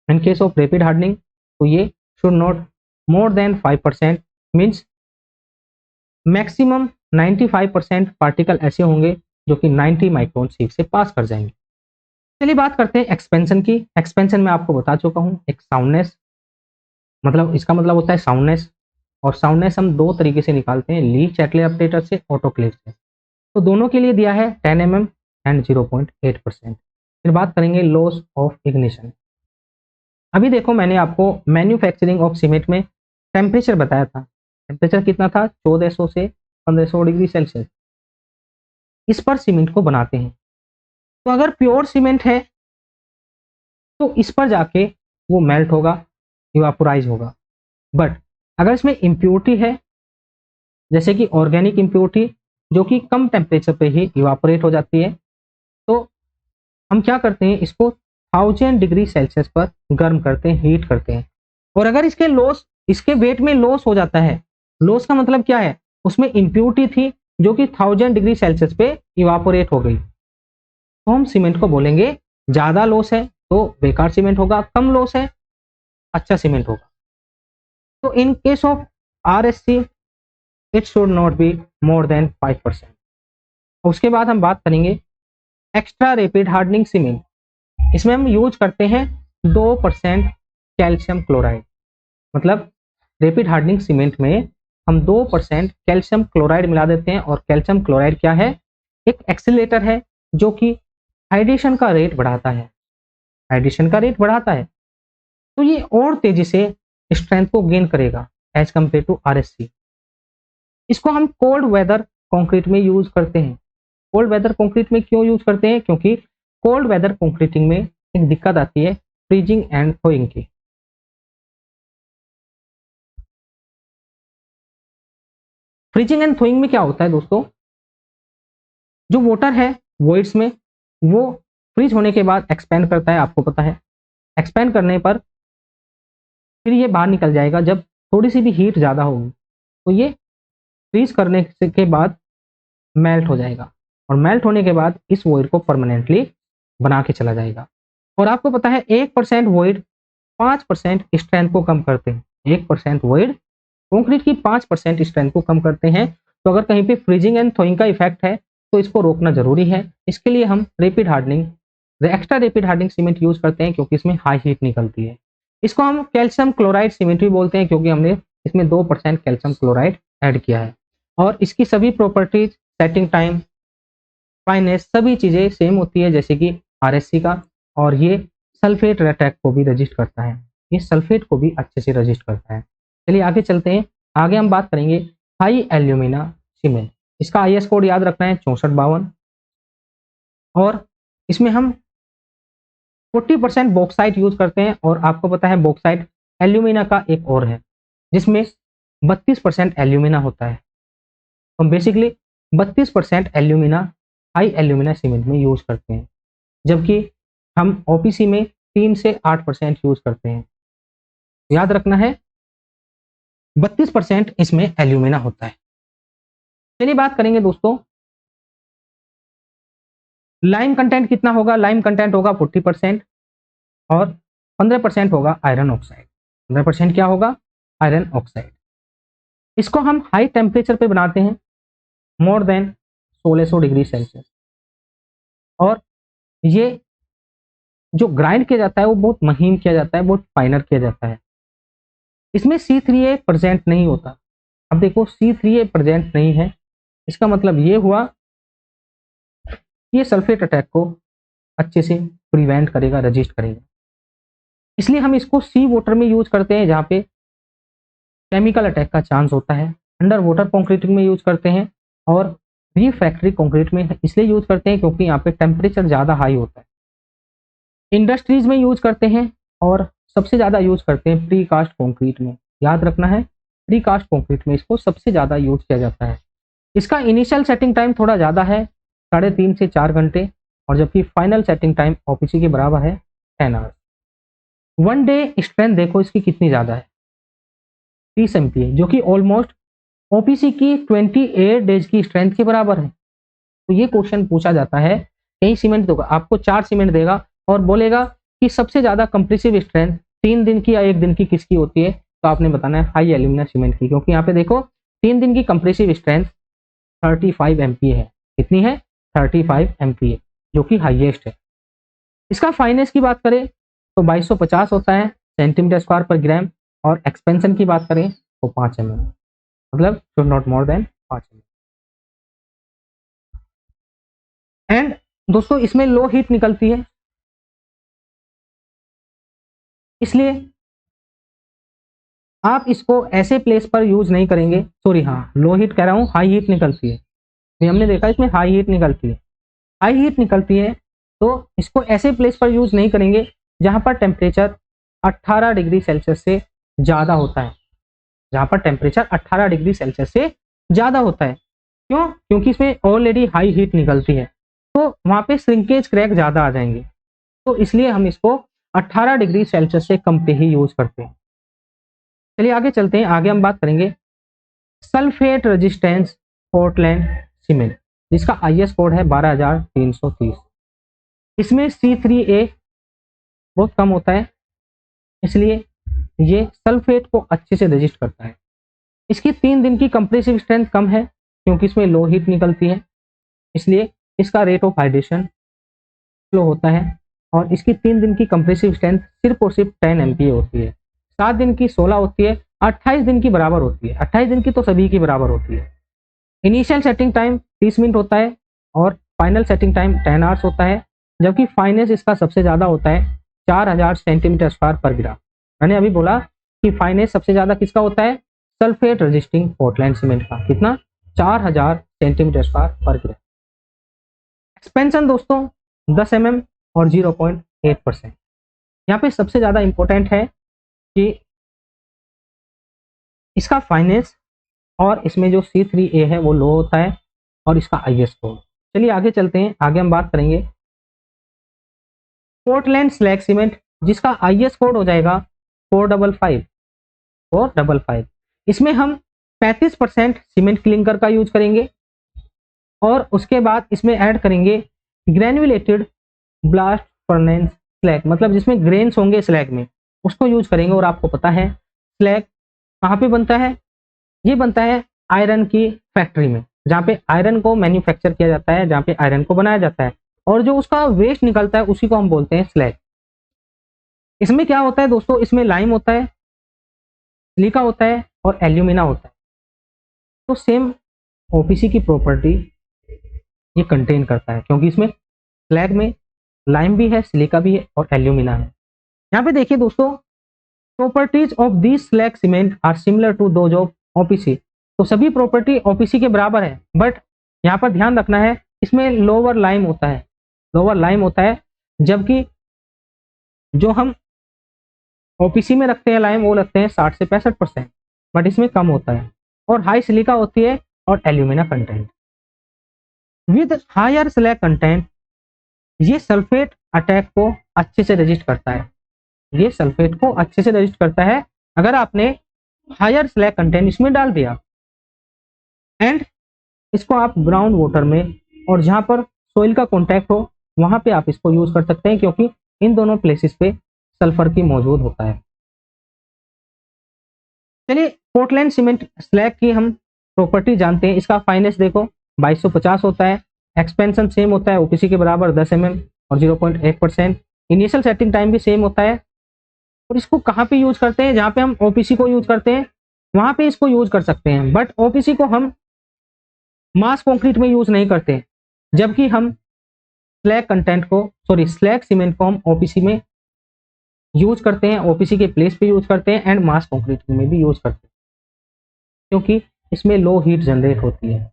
in case of rapid hardening, तो ये should not more then 5%, means maximum 95% particle ऐसे होंगे जो कि 90 माइक्रोन सीव से पास कर जाएंगे। चलिए बात करते हैं एक्सपेंशन की। एक्सपेंशन में आपको बता चुका हूँ, एक साउंडनेस, मतलब इसका मतलब होता है साउंडनेस, और साउंडनेस हम दो तरीके से निकालते हैं, ली चैटले अपडेटर से, ऑटोक्लेव से। तो दोनों के लिए दिया है 10 mm एंड 0.8%। फिर बात करेंगे लॉस ऑफ इग्निशन। अभी देखो मैंने आपको मैन्युफैक्चरिंग ऑफ सीमेंट में टेम्परेचर बताया था। टेम्परेचर कितना था? 1400 से 1500 डिग्री सेल्सियस। इस पर सीमेंट को बनाते हैं। तो अगर प्योर सीमेंट है तो इस पर जाके वो मेल्ट होगा, इवापोराइज होगा। बट अगर इसमें इम्प्योरिटी है, जैसे कि ऑर्गेनिक इम्प्योरिटी जो कि कम टेम्परेचर पे ही इवापोरेट हो जाती है, तो हम क्या करते हैं, इसको 1000 डिग्री सेल्सियस पर गर्म करते हैं, हीट करते हैं। और अगर इसके वेट में लॉस हो जाता है, लॉस का मतलब क्या है, उसमें इम्प्योरिटी थी जो कि 1000 डिग्री सेल्सियस पे इवापोरेट हो गई, तो हम सीमेंट को बोलेंगे ज्यादा लॉस है तो बेकार सीमेंट होगा, कम लॉस है अच्छा सीमेंट होगा। तो in case of RSC it should not be more than 5%। उसके बाद हम बात करेंगे एक्स्ट्रा रैपिड हार्डनिंग सीमेंट। इसमें हम यूज करते हैं 2% कैल्शियम क्लोराइड, मतलब रैपिड हार्डनिंग सीमेंट में हम 2% कैल्शियम क्लोराइड मिला देते हैं। और कैल्शियम क्लोराइड क्या है? एक एक्सीलरेटर है जो कि हाइड्रेशन का रेट बढ़ाता है, हाइड्रेशन का रेट बढ़ाता है, तो ये और तेजी से स्ट्रेंथ को गेन करेगा एज कंपेयर टू RSC। इसको हम कोल्ड वेदर कंक्रीट में यूज करते हैं। कोल्ड वेदर कंक्रीट में क्यों यूज करते हैं? क्योंकि कोल्ड वेदर कंक्रीटिंग में एक दिक्कत आती है फ्रीजिंग एंड थोइंग की। फ्रीजिंग एंड थोइंग में क्या होता है दोस्तों, जो वाटर है वॉइड्स में, वो फ्रीज होने के बाद एक्सपेंड करता है, आपको पता है। एक्सपेंड करने पर फिर ये बाहर निकल जाएगा जब थोड़ी सी भी हीट ज़्यादा होगी, तो ये फ्रीज करने के बाद मेल्ट हो जाएगा, और मेल्ट होने के बाद इस वॉइड को परमानेंटली बना के चला जाएगा। और आपको पता है 1% वॉइड 5% स्ट्रेंथ को कम करते हैं। 1% वॉइड कंक्रीट की 5% स्ट्रेंथ को कम करते हैं। तो अगर कहीं पे फ्रीजिंग एंड थोइंग का इफेक्ट है तो इसको रोकना जरूरी है। इसके लिए हम rapid hardening, extra rapid hardening cement use करते हैं क्योंकि इसमें हाई हीट निकलती है। इसको हम कैल्शियम क्लोराइड सीमेंट भी बोलते हैं क्योंकि हमने इसमें 2% कैल्शियम क्लोराइड ऐड किया है। और इसकी सभी प्रॉपर्टीज, सेटिंग टाइम, फाइनेस सभी चीजें सेम होती है जैसे कि आरएससी का, और ये सल्फेट अटैक को भी रजिस्ट करता है, ये सल्फेट को भी अच्छे से रजिस्ट करता है। चलिए आगे चलते हैं, आगे हम बात करेंगे हाई एल्यूमिना सीमेंट। इसका आईएस कोड याद रखना है 6452, और इसमें हम 40% बॉक्साइट यूज करते हैं, और आपको पता है बॉक्साइट एल्यूमिना का एक और है जिसमें 32% एल्यूमिना होता है। हम basically 32% alumina high alumina cement में यूज करते हैं, जबकि हम ओपीसी में 3 से 8% यूज करते हैं। याद रखना है 32% इसमें एल्यूमिना होता है। चलिए बात करेंगे दोस्तों, लाइम कंटेंट कितना होगा। लाइम कंटेंट होगा 40% और 15% होगा आयरन ऑक्साइड। 15% क्या होगा, आयरन ऑक्साइड। इसको हम हाई टेम्परेचर पे बनाते हैं, मोर देन 1600 डिग्री सेल्सियस, और ये जो ग्राइंड किया जाता है वो बहुत महीन किया जाता है, बहुत फाइनर किया जाता है। इसमें C3A प्रेजेंट नहीं होता। अब देखो C3A प्रेजेंट नहीं है, इसका मतलब ये हुआ ये सल्फेट अटैक को अच्छे से प्रिवेंट करेगा, रजिस्ट करेगा। इसलिए हम इसको सी वाटर में यूज करते हैं जहाँ पे केमिकल अटैक का चांस होता है। अंडर वाटर कॉन्क्रीटिंग में यूज करते हैं, और रिफ्रैक्टरी कॉन्क्रीट में इसलिए यूज करते हैं क्योंकि यहाँ पे टेम्परेचर ज़्यादा हाई होता है। इंडस्ट्रीज में यूज करते हैं, और सबसे ज़्यादा यूज करते हैं प्री कास्ट कॉन्क्रीट में। याद रखना है प्री कास्ट कॉन्क्रीट में इसको सबसे ज़्यादा यूज किया जाता है। इसका इनिशियल सेटिंग टाइम थोड़ा ज़्यादा है, 3.5 से 4 घंटे, और जबकि फाइनल सेटिंग टाइम ओपीसी के बराबर है 10 आवर्स। 1 डे स्ट्रेंथ देखो इसकी कितनी ज़्यादा है, 30 MPa, जो कि ऑलमोस्ट ओपीसी की 28 डेज की स्ट्रेंथ के बराबर है। तो ये क्वेश्चन पूछा जाता है, कहीं सीमेंट देगा आपको 4 सीमेंट देगा और बोलेगा कि सबसे ज़्यादा कंप्रेसिव स्ट्रेंथ 3 दिन की या 1 दिन की किसकी होती है, तो आपने बताना है हाई एल्यूमिना सीमेंट की, क्योंकि यहाँ पे देखो 3 दिन की कंप्रेसिव स्ट्रेंथ 35 MPa है। कितनी है, 35 MPa, जो कि हाईएस्ट है। इसका फाइनेस की बात करें तो 2250 होता है सेंटीमीटर स्क्वायर पर ग्राम, और एक्सपेंशन की बात करें तो 5 mm, मतलब should not more then 5 mm। And दोस्तों इसमें लो हीट निकलती है, इसलिए आप इसको ऐसे प्लेस पर यूज नहीं करेंगे। सॉरी, हाँ लो हीट कह रहा हूँ, हाई हीट निकलती है। ये हमने देखा इसमें हाई हीट निकलती है। हाई हीट निकलती है तो इसको ऐसे प्लेस पर यूज नहीं करेंगे जहां पर टेम्परेचर 18 डिग्री सेल्सियस से ज़्यादा होता है, जहां पर टेम्परेचर 18 डिग्री सेल्सियस से ज़्यादा होता है। क्यों, क्योंकि इसमें ऑलरेडी हाई हीट निकलती है, तो वहां पे श्रिंकेज क्रैक ज़्यादा आ जाएंगे, तो इसलिए हम इसको 18 डिग्री सेल्सियस से कम पे ही यूज करते हैं। चलिए आगे चलते हैं, आगे हम बात करेंगे सल्फेट रेजिस्टेंस पोर्टलैंड सीमेंट, जिसका आईएस कोड है 12330। इसमें C3A बहुत कम होता है, इसलिए ये सल्फेट को अच्छे से रजिस्ट करता है। इसकी 3 दिन की कंप्रेसिव स्ट्रेंथ कम है क्योंकि इसमें लो हीट निकलती है, इसलिए इसका रेट ऑफ हाइड्रेशन स्लो होता है, और इसकी 3 दिन की कंप्रेसिव स्ट्रेंथ सिर्फ और सिर्फ 10 MPa होती है। 7 दिन की 16 होती है, 28 दिन की बराबर होती है। 28 दिन की तो सभी की बराबर होती है। इनिशियल सेटिंग टाइम 30 मिनट होता है, और फाइनल सेटिंग टाइम 10 आवर्स होता है, जबकि फाइनेस इसका सबसे ज़्यादा होता है 4000 सेंटीमीटर स्क्वायर पर ग्राम। मैंने अभी बोला कि फाइनेस सबसे ज़्यादा किसका होता है, सल्फेट रेजिस्टिंग पोर्टलैंड सीमेंट का। कितना, 4000 सेंटीमीटर स्क्वायर पर ग्राम। एक्सपेंशन दोस्तों 10 mm और 0.8%। यहाँ पे सबसे ज़्यादा इंपॉर्टेंट है कि इसका फाइनेस और इसमें जो C3A है वो लो होता है, और इसका आईएस कोड। चलिए आगे चलते हैं, आगे हम बात करेंगे पोर्टलैंड स्लैग सीमेंट, जिसका आईएस कोड हो जाएगा 455। इसमें हम 35% सीमेंट क्लिंकर का यूज करेंगे, और उसके बाद इसमें ऐड करेंगे ग्रेन्युलेटेड ब्लास्ट फर्नेस स्लैग, मतलब जिसमें ग्रेन्स होंगे स्लैग में, उसको यूज करेंगे। और आपको पता है स्लैग कहाँ पे बनता है, ये बनता है आयरन की फैक्ट्री में, जहाँ पे आयरन को मैन्युफैक्चर किया जाता है, जहाँ पे आयरन को बनाया जाता है, और जो उसका वेस्ट निकलता है उसी को हम बोलते हैं स्लैग। इसमें क्या होता है दोस्तों, इसमें लाइम होता है, सिलिका होता है, और एल्यूमिना होता है। तो सेम ओपीसी की प्रॉपर्टी ये कंटेन करता है, क्योंकि इसमें स्लैग में लाइम भी है, सिलिका भी है और एल्यूमिना है। यहाँ पे देखिए दोस्तों, properties of this slag cement are similar to those of OPC. तो सभी प्रॉपर्टी ओपीसी के बराबर है, बट यहाँ पर ध्यान रखना है इसमें लोअर लाइम होता है, लोअर लाइम होता है, जबकि जो हम ओपीसी में रखते हैं लाइम वो लगते हैं 60 से 65%, बट इसमें कम होता है। और हाई सिलिका होती है और alumina content. With higher slag content ये सल्फेट अटैक को अच्छे से रेजिस्ट करता है, ये सल्फेट को अच्छे से रेजिस्ट करता है अगर आपने हायर स्लैग कंटेंट इसमें डाल दिया। एंड इसको आप ग्राउंड वाटर में और जहां पर सोइल का कॉन्टैक्ट हो वहां पे आप इसको यूज कर सकते हैं, क्योंकि इन दोनों प्लेसेस पे सल्फर की मौजूद होता है। चलिए पोर्टलैंड सीमेंट स्लैग की हम प्रॉपर्टी जानते हैं। इसका फाइनेस देखो 2250 होता है, एक्सपेंशन सेम होता है ओपीसी के बराबर 10 mm और 0.8%। इनिशियल सेटिंग टाइम भी सेम होता है। और इसको कहाँ पे यूज करते हैं, जहाँ पे हम ओपीसी को यूज करते हैं वहां पे इसको यूज कर सकते हैं, बट ओपीसी को हम मास कंक्रीट में यूज नहीं करते, जबकि हम स्लैग सीमेंट को हम ओपीसी में यूज करते हैं, ओपीसी के प्लेस पे यूज करते हैं एंड मास कंक्रीट में भी यूज करते हैं, क्योंकि इसमें लो हीट जनरेट होती है,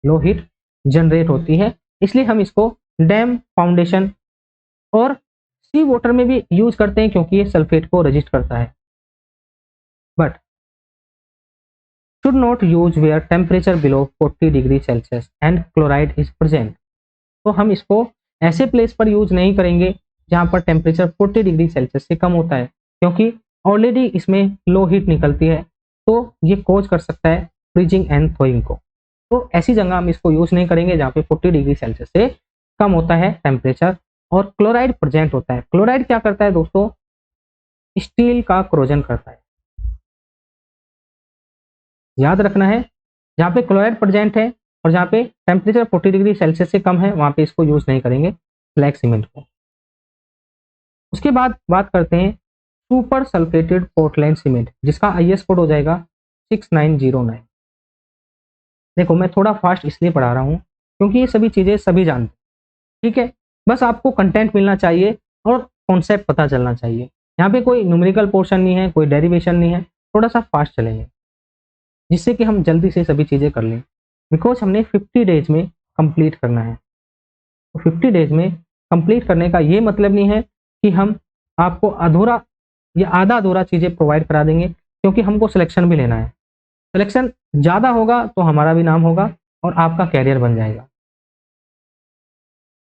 लो हीट जनरेट होती है, इसलिए हम इसको डैम, फाउंडेशन और सी वाटर में भी यूज करते हैं, क्योंकि ये सल्फेट को रेजिस्ट करता है। But should not use where temperature below 40 degree Celsius and chloride is present. तो हम इसको ऐसे प्लेस पर यूज नहीं करेंगे जहां पर टेम्परेचर 40 डिग्री सेल्सियस से कम होता है, क्योंकि ऑलरेडी इसमें लो हीट निकलती है, तो ये कोज कर सकता है फ्रीजिंग एंड थोइंग को। तो ऐसी जगह हम इसको यूज नहीं करेंगे जहाँ पे 40 डिग्री सेल्सियस से कम होता है टेम्परेचर और क्लोराइड प्रेजेंट होता है। क्लोराइड क्या करता है दोस्तों, स्टील का क्रोजन करता है, याद रखना है। जहाँ पे क्लोराइड प्रेजेंट है और जहाँ पे टेम्परेचर 40 डिग्री सेल्सियस से कम है वहाँ पे इसको यूज नहीं करेंगे स्लैग सीमेंट को। उसके बाद बात करते हैं सुपर सल्फेटेड पोर्टलैंड सीमेंट, जिसका आईएस कोड हो जाएगा 6909। देखो मैं थोड़ा फास्ट इसलिए पढ़ा रहा हूँ क्योंकि ये सभी चीज़ें सभी जानते हैं, ठीक है। बस आपको कंटेंट मिलना चाहिए और कॉन्सेप्ट पता चलना चाहिए। यहाँ पे कोई न्यूमेरिकल पोर्शन नहीं है, कोई डेरिवेशन नहीं है, थोड़ा सा फास्ट चलेंगे जिससे कि हम जल्दी से सभी चीज़ें कर लें, बिकॉज हमने 50 डेज में कंप्लीट करना है। तो 50 डेज में कंप्लीट करने का ये मतलब नहीं है कि हम आपको अधूरा या आधा अधूरा चीज़ें प्रोवाइड करा देंगे, क्योंकि हमको सिलेक्शन भी लेना है। सिलेक्शन ज़्यादा होगा तो हमारा भी नाम होगा और आपका कैरियर बन जाएगा।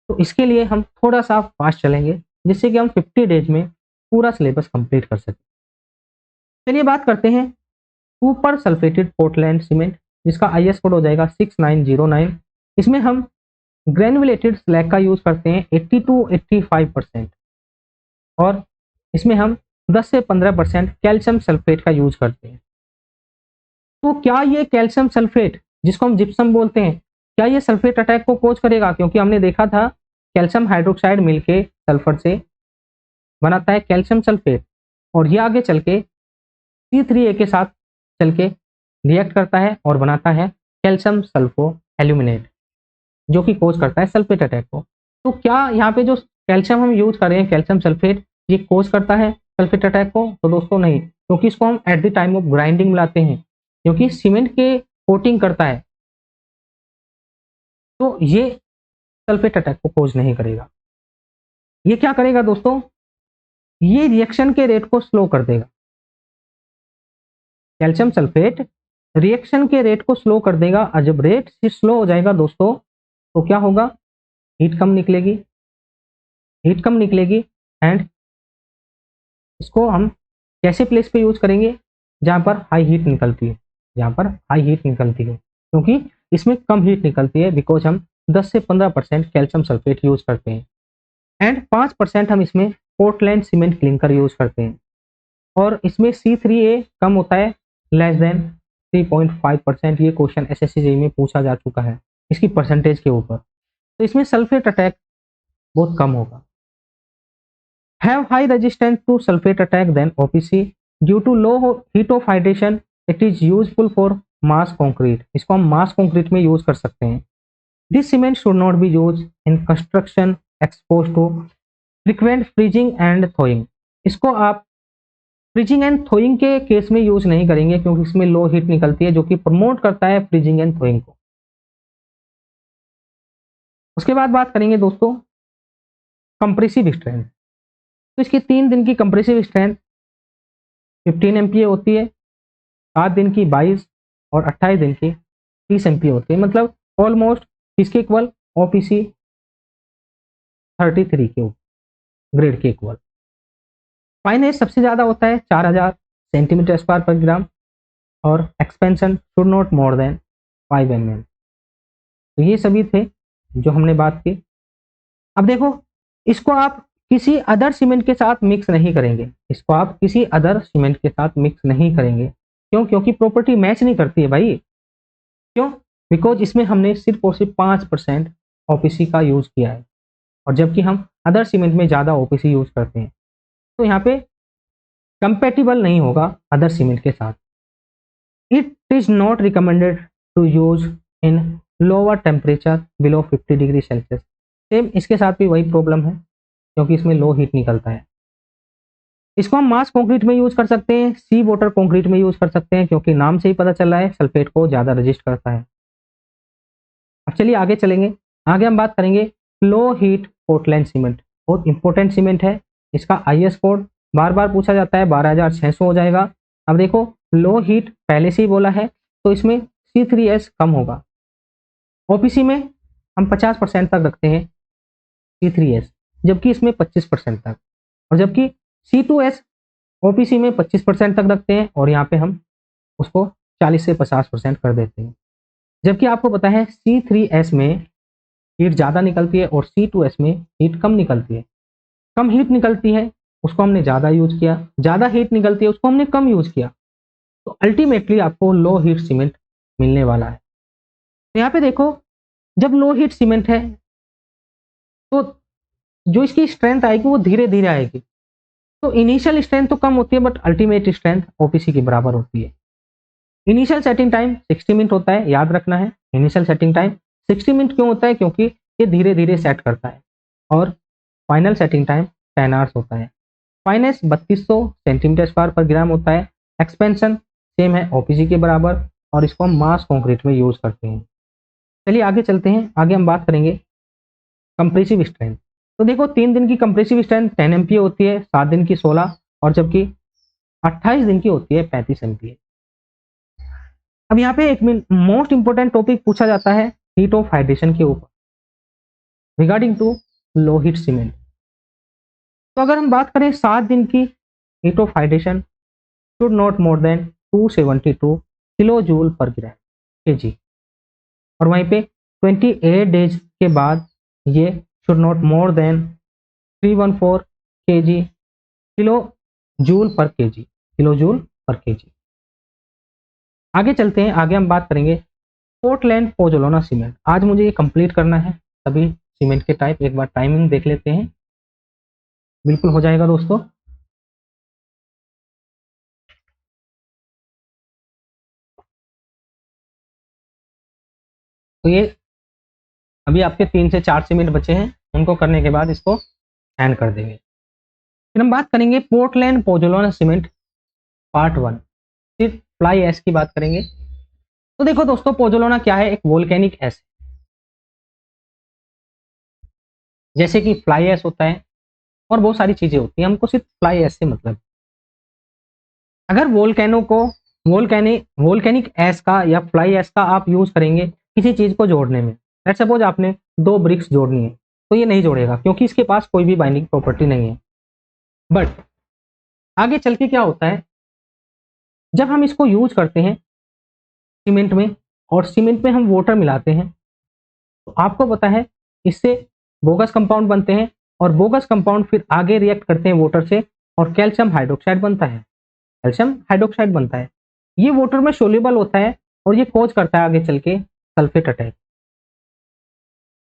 तो इसके लिए हम थोड़ा सा फास्ट चलेंगे जिससे कि हम 50 डेज में पूरा सिलेबस कंप्लीट कर सकें। चलिए बात करते हैं सुपर सल्फेटेड पोर्टलैंड सीमेंट, जिसका आईएस कोड हो जाएगा 6909। इसमें हम ग्रेनुलेटेड स्लैग का यूज करते हैं 80 to 85%, और इसमें हम 10 से 15% कैल्शियम सल्फेट का यूज करते हैं। तो क्या ये कैल्शियम सल्फेट, जिसको हम जिप्सम बोलते हैं, क्या ये सल्फेट अटैक को कोज करेगा? क्योंकि हमने देखा था कैल्शियम हाइड्रोक्साइड मिलके सल्फर से बनाता है कैल्शियम सल्फेट, और ये आगे चल के C3A के साथ चल के रिएक्ट करता है और बनाता है कैल्शियम सल्फो एल्यूमिनेट, जो कि कोज करता है सल्फेट अटैक को। तो क्या यहाँ पे जो कैल्शियम हम यूज कर रहे हैं कैल्शियम सल्फेट, ये कोज करता है सल्फेट अटैक को? तो दोस्तों नहीं, क्योंकि इसको हम at the time of grinding मिलाते हैं, क्योंकि सीमेंट के कोटिंग करता है, तो ये सल्फेट अटैक को कोज नहीं करेगा। ये क्या करेगा दोस्तों, ये रिएक्शन के रेट को स्लो कर देगा। कैल्शियम सल्फेट रिएक्शन के रेट को स्लो कर देगा, और जब रेट स्लो हो जाएगा दोस्तों तो क्या होगा, हीट कम निकलेगी, हीट कम निकलेगी। एंड इसको हम कैसे प्लेस पे यूज करेंगे, जहां पर हाई हीट निकलती है, जहां पर हाई हीट निकलती है, क्योंकि इसमें कम हीट निकलती है, बिकॉज हम 10 से 15% कैल्शियम सल्फेट यूज करते हैं एंड 5% हम इसमें पोर्टलैंड सीमेंट क्लिंकर यूज करते हैं, और इसमें C3A कम होता है, लेस देन 3.5%। ये क्वेश्चन SSC में पूछा जा चुका है इसकी परसेंटेज के ऊपर, तो इसमें सल्फेट अटैक बहुत कम होगा। Have high resistance to sulphate attack than OPC due to low heat of hydration, it is useful for mass concrete. इसको हम मास कंक्रीट में यूज कर सकते हैं। This cement should not be use in construction expose to frequent freezing and thawing. इसको आप freezing and thawing के case में यूज नहीं करेंगे क्योंकि इसमें लो हीट निकलती है जो कि प्रमोट करता है फ्रीजिंग एंड थोइंग को। उसके बाद बात करेंगे दोस्तों कंप्रेसिव स्ट्रेंथ। तो इसकी 3 दिन की कंप्रेसिव स्ट्रेंथ 15 MPa होती है, 7 दिन की 22 और 28 दिन की 30 MPa होती है, मतलब ऑलमोस्ट इसके इक्वल OPC 33 के ग्रेड के इक्वल। फाइनेस सबसे ज्यादा होता है 4000 सेंटीमीटर स्क्वायर पर ग्राम और expansion should not more then 5 mm। तो ये सभी थे जो हमने बात की। अब देखो इसको आप किसी अदर सीमेंट के साथ मिक्स नहीं करेंगे, इसको आप किसी अदर सीमेंट के साथ मिक्स नहीं करेंगे। क्यों? क्योंकि प्रॉपर्टी मैच नहीं करती है भाई। क्यों? बिकॉज इसमें हमने सिर्फ और सिर्फ 5% OPC का यूज किया है और जबकि हम अदर सीमेंट में ज्यादा OPC यूज करते हैं, तो यहाँ पे कंपेटिबल नहीं होगा अदर सीमेंट के साथ। It is not recommended to use in lower temperature below 50 degree Celsius. Same इसके साथ भी वही प्रॉब्लम है क्योंकि इसमें लो हीट निकलता है। इसको हम मास कंक्रीट में यूज कर सकते हैं, सी वाटर कंक्रीट में यूज कर सकते हैं क्योंकि नाम से ही पता चल रहा है सल्फेट को ज्यादा रेजिस्ट करता है। अब चलिए आगे चलेंगे। आगे हम बात करेंगे लो हीट पोर्टलैंड सीमेंट। बहुत इंपॉर्टेंट सीमेंट है, इसका IS कोड बार बार पूछा जाता है, 12600 हो जाएगा। अब देखो लो हीट पहले से ही बोला है तो इसमें C3S कम होगा। OPC में हम 50% तक रखते हैं C3S, जबकि इसमें 25% तक, और जबकि C2S OPC में 25% तक रखते हैं और यहाँ पे हम उसको 40 से 50% कर देते हैं। जबकि आपको पता है C3S में हीट ज़्यादा निकलती है और C2S में हीट कम निकलती है। कम हीट निकलती है उसको हमने ज़्यादा यूज किया, ज़्यादा हीट निकलती है उसको हमने कम यूज किया, तो अल्टीमेटली आपको लो हीट सीमेंट मिलने वाला है। तो यहाँ पे देखो जब लो हीट सीमेंट है तो जो इसकी स्ट्रेंथ आएगी वो धीरे धीरे आएगी। तो इनिशियल स्ट्रेंथ तो कम होती है बट अल्टीमेट स्ट्रेंथ OPC के बराबर होती है। इनिशियल सेटिंग टाइम 60 मिनट होता है, याद रखना है। इनिशियल सेटिंग टाइम 60 मिनट क्यों होता है? क्योंकि ये धीरे धीरे सेट करता है। और फाइनल सेटिंग टाइम 10 आवर्स होता है। फाइनेस 3200 सेंटीमीटर स्क्वायर पर ग्राम होता है। एक्सपेंशन सेम है OPC के बराबर और इसको हम मास कंक्रीट में यूज करते हैं। चलिए आगे चलते हैं। आगे हम बात करेंगे कंप्रेसिव स्ट्रेंथ। तो देखो 3 दिन की कंप्रेसिव स्ट्रेंथ 10 MPa होती है, 7 दिन की 16 और जबकि 28 दिन की होती है 35 MPa। अब यहाँ पे एक मोस्ट इंपोर्टेंट टॉपिक पूछा जाता है हीट ऑफ हाइड्रेशन के ऊपर regarding to low heat cement. तो अगर हम बात करें 7 दिन की heat of hydration should not more than 272 kilo joule per gram kg, और वहीं पे 28 डेज के बाद ये should not more then 314 kg kilo joule पर kg। आगे चलते हैं। आगे हम बात करेंगे पोर्टलैंड पोजोलाना सीमेंट। आज मुझे ये कंप्लीट करना है सभी सीमेंट के टाइप। एक बार टाइमिंग देख लेते हैं, बिल्कुल हो जाएगा दोस्तों। तो ये अभी आपके 3 से 4 सीमेंट बचे हैं, उनको करने के बाद इसको एंड कर देंगे। फिर हम बात करेंगे पोर्टलैंड पोजोलाना सीमेंट पार्ट 1, फिर फ्लाई ऐश की बात करेंगे। तो देखो दोस्तों पोजोलाना क्या है? एक वोल्केनिक ऐश, जैसे कि फ्लाई ऐश होता है और बहुत सारी चीजें होती हैं, हमको सिर्फ फ्लाई ऐश से मतलब। अगर वोल्केनो को वोल्केनिक ऐश का या फ्लाई ऐश का आप यूज करेंगे किसी चीज को जोड़ने में, लेट्स सपोज आपने 2 ब्रिक्स जोड़नी है तो ये नहीं जोड़ेगा क्योंकि इसके पास कोई भी बाइंडिंग प्रॉपर्टी नहीं है। बट आगे चल के क्या होता है, जब हम इसको यूज करते हैं सीमेंट में और सीमेंट में हम वाटर मिलाते हैं तो आपको पता है इससे बोगस कंपाउंड बनते हैं और बोगस कंपाउंड फिर आगे रिएक्ट करते हैं वाटर से और कैल्शियम हाइड्रोक्साइड बनता है। कैल्शियम हाइड्रोक्साइड बनता है, ये वाटर में सोल्यूबल होता है और ये कॉज करता है आगे चल के सल्फेट अटैक।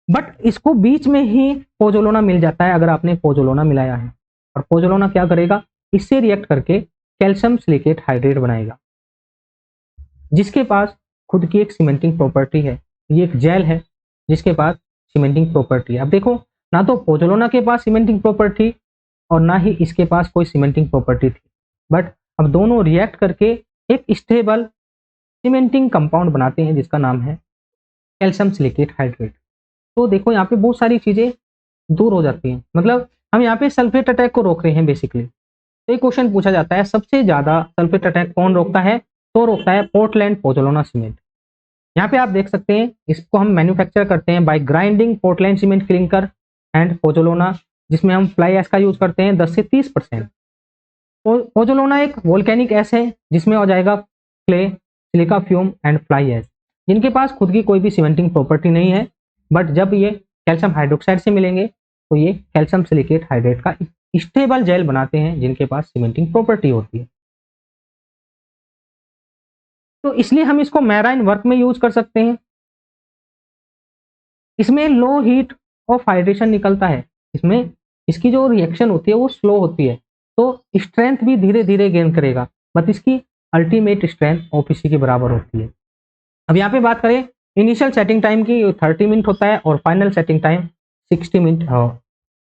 बट इसको बीच में ही पोजोलाना मिल जाता है अगर आपने पोजोलाना मिलाया है, और पोजोलाना क्या करेगा, इससे रिएक्ट करके कैल्शियम सिलिकेट हाइड्रेट बनाएगा जिसके पास खुद की एक सीमेंटिंग प्रॉपर्टी है। ये एक जेल है जिसके पास सीमेंटिंग प्रॉपर्टी है। अब देखो, ना तो पोजोलाना के पास सीमेंटिंग प्रॉपर्टी और ना ही इसके पास कोई सीमेंटिंग प्रॉपर्टी थी, बट अब दोनों रिएक्ट करके एक स्टेबल सीमेंटिंग कंपाउंड बनाते हैं जिसका नाम है कैल्शियम सिलिकेट हाइड्रेट। तो देखो यहाँ पे बहुत सारी चीजें दूर हो जाती हैं, मतलब हम यहाँ पे सल्फेट अटैक को रोक रहे हैं बेसिकली। तो एक क्वेश्चन पूछा जाता है, सबसे ज्यादा सल्फेट अटैक कौन रोकता है? तो रोकता है पोर्टलैंड पोजोलाना सीमेंट। यहाँ पे आप देख सकते हैं, इसको हम मैन्युफैक्चर करते हैं by grinding Portland cement clinker and pozzolana, जिसमें हम फ्लाई ऐश का यूज करते हैं 10 से 30%। पोजोलाना एक वोल्केनिक ऐश है जिसमें हो जाएगा clay, silica fume and fly ash, जिनके पास खुद की कोई भी सीमेंटिंग प्रॉपर्टी नहीं है, बट जब ये कैल्शियम हाइड्रोक्साइड से मिलेंगे तो ये कैल्शियम सिलिकेट हाइड्रेट का स्टेबल जेल बनाते हैं जिनके पास सीमेंटिंग प्रॉपर्टी होती है। तो इसलिए हम इसको मैराइन वर्क में यूज कर सकते हैं। इसमें लो हीट ऑफ हाइड्रेशन निकलता है, इसमें इसकी जो रिएक्शन होती है वो स्लो होती है, तो स्ट्रेंथ भी धीरे धीरे गेन करेगा, बट इसकी अल्टीमेट स्ट्रेंथ ओपीसी के बराबर होती है। अब यहाँ पे बात करें इनिशियल सेटिंग टाइम की, 30 मिनट होता है और final setting time 60 minute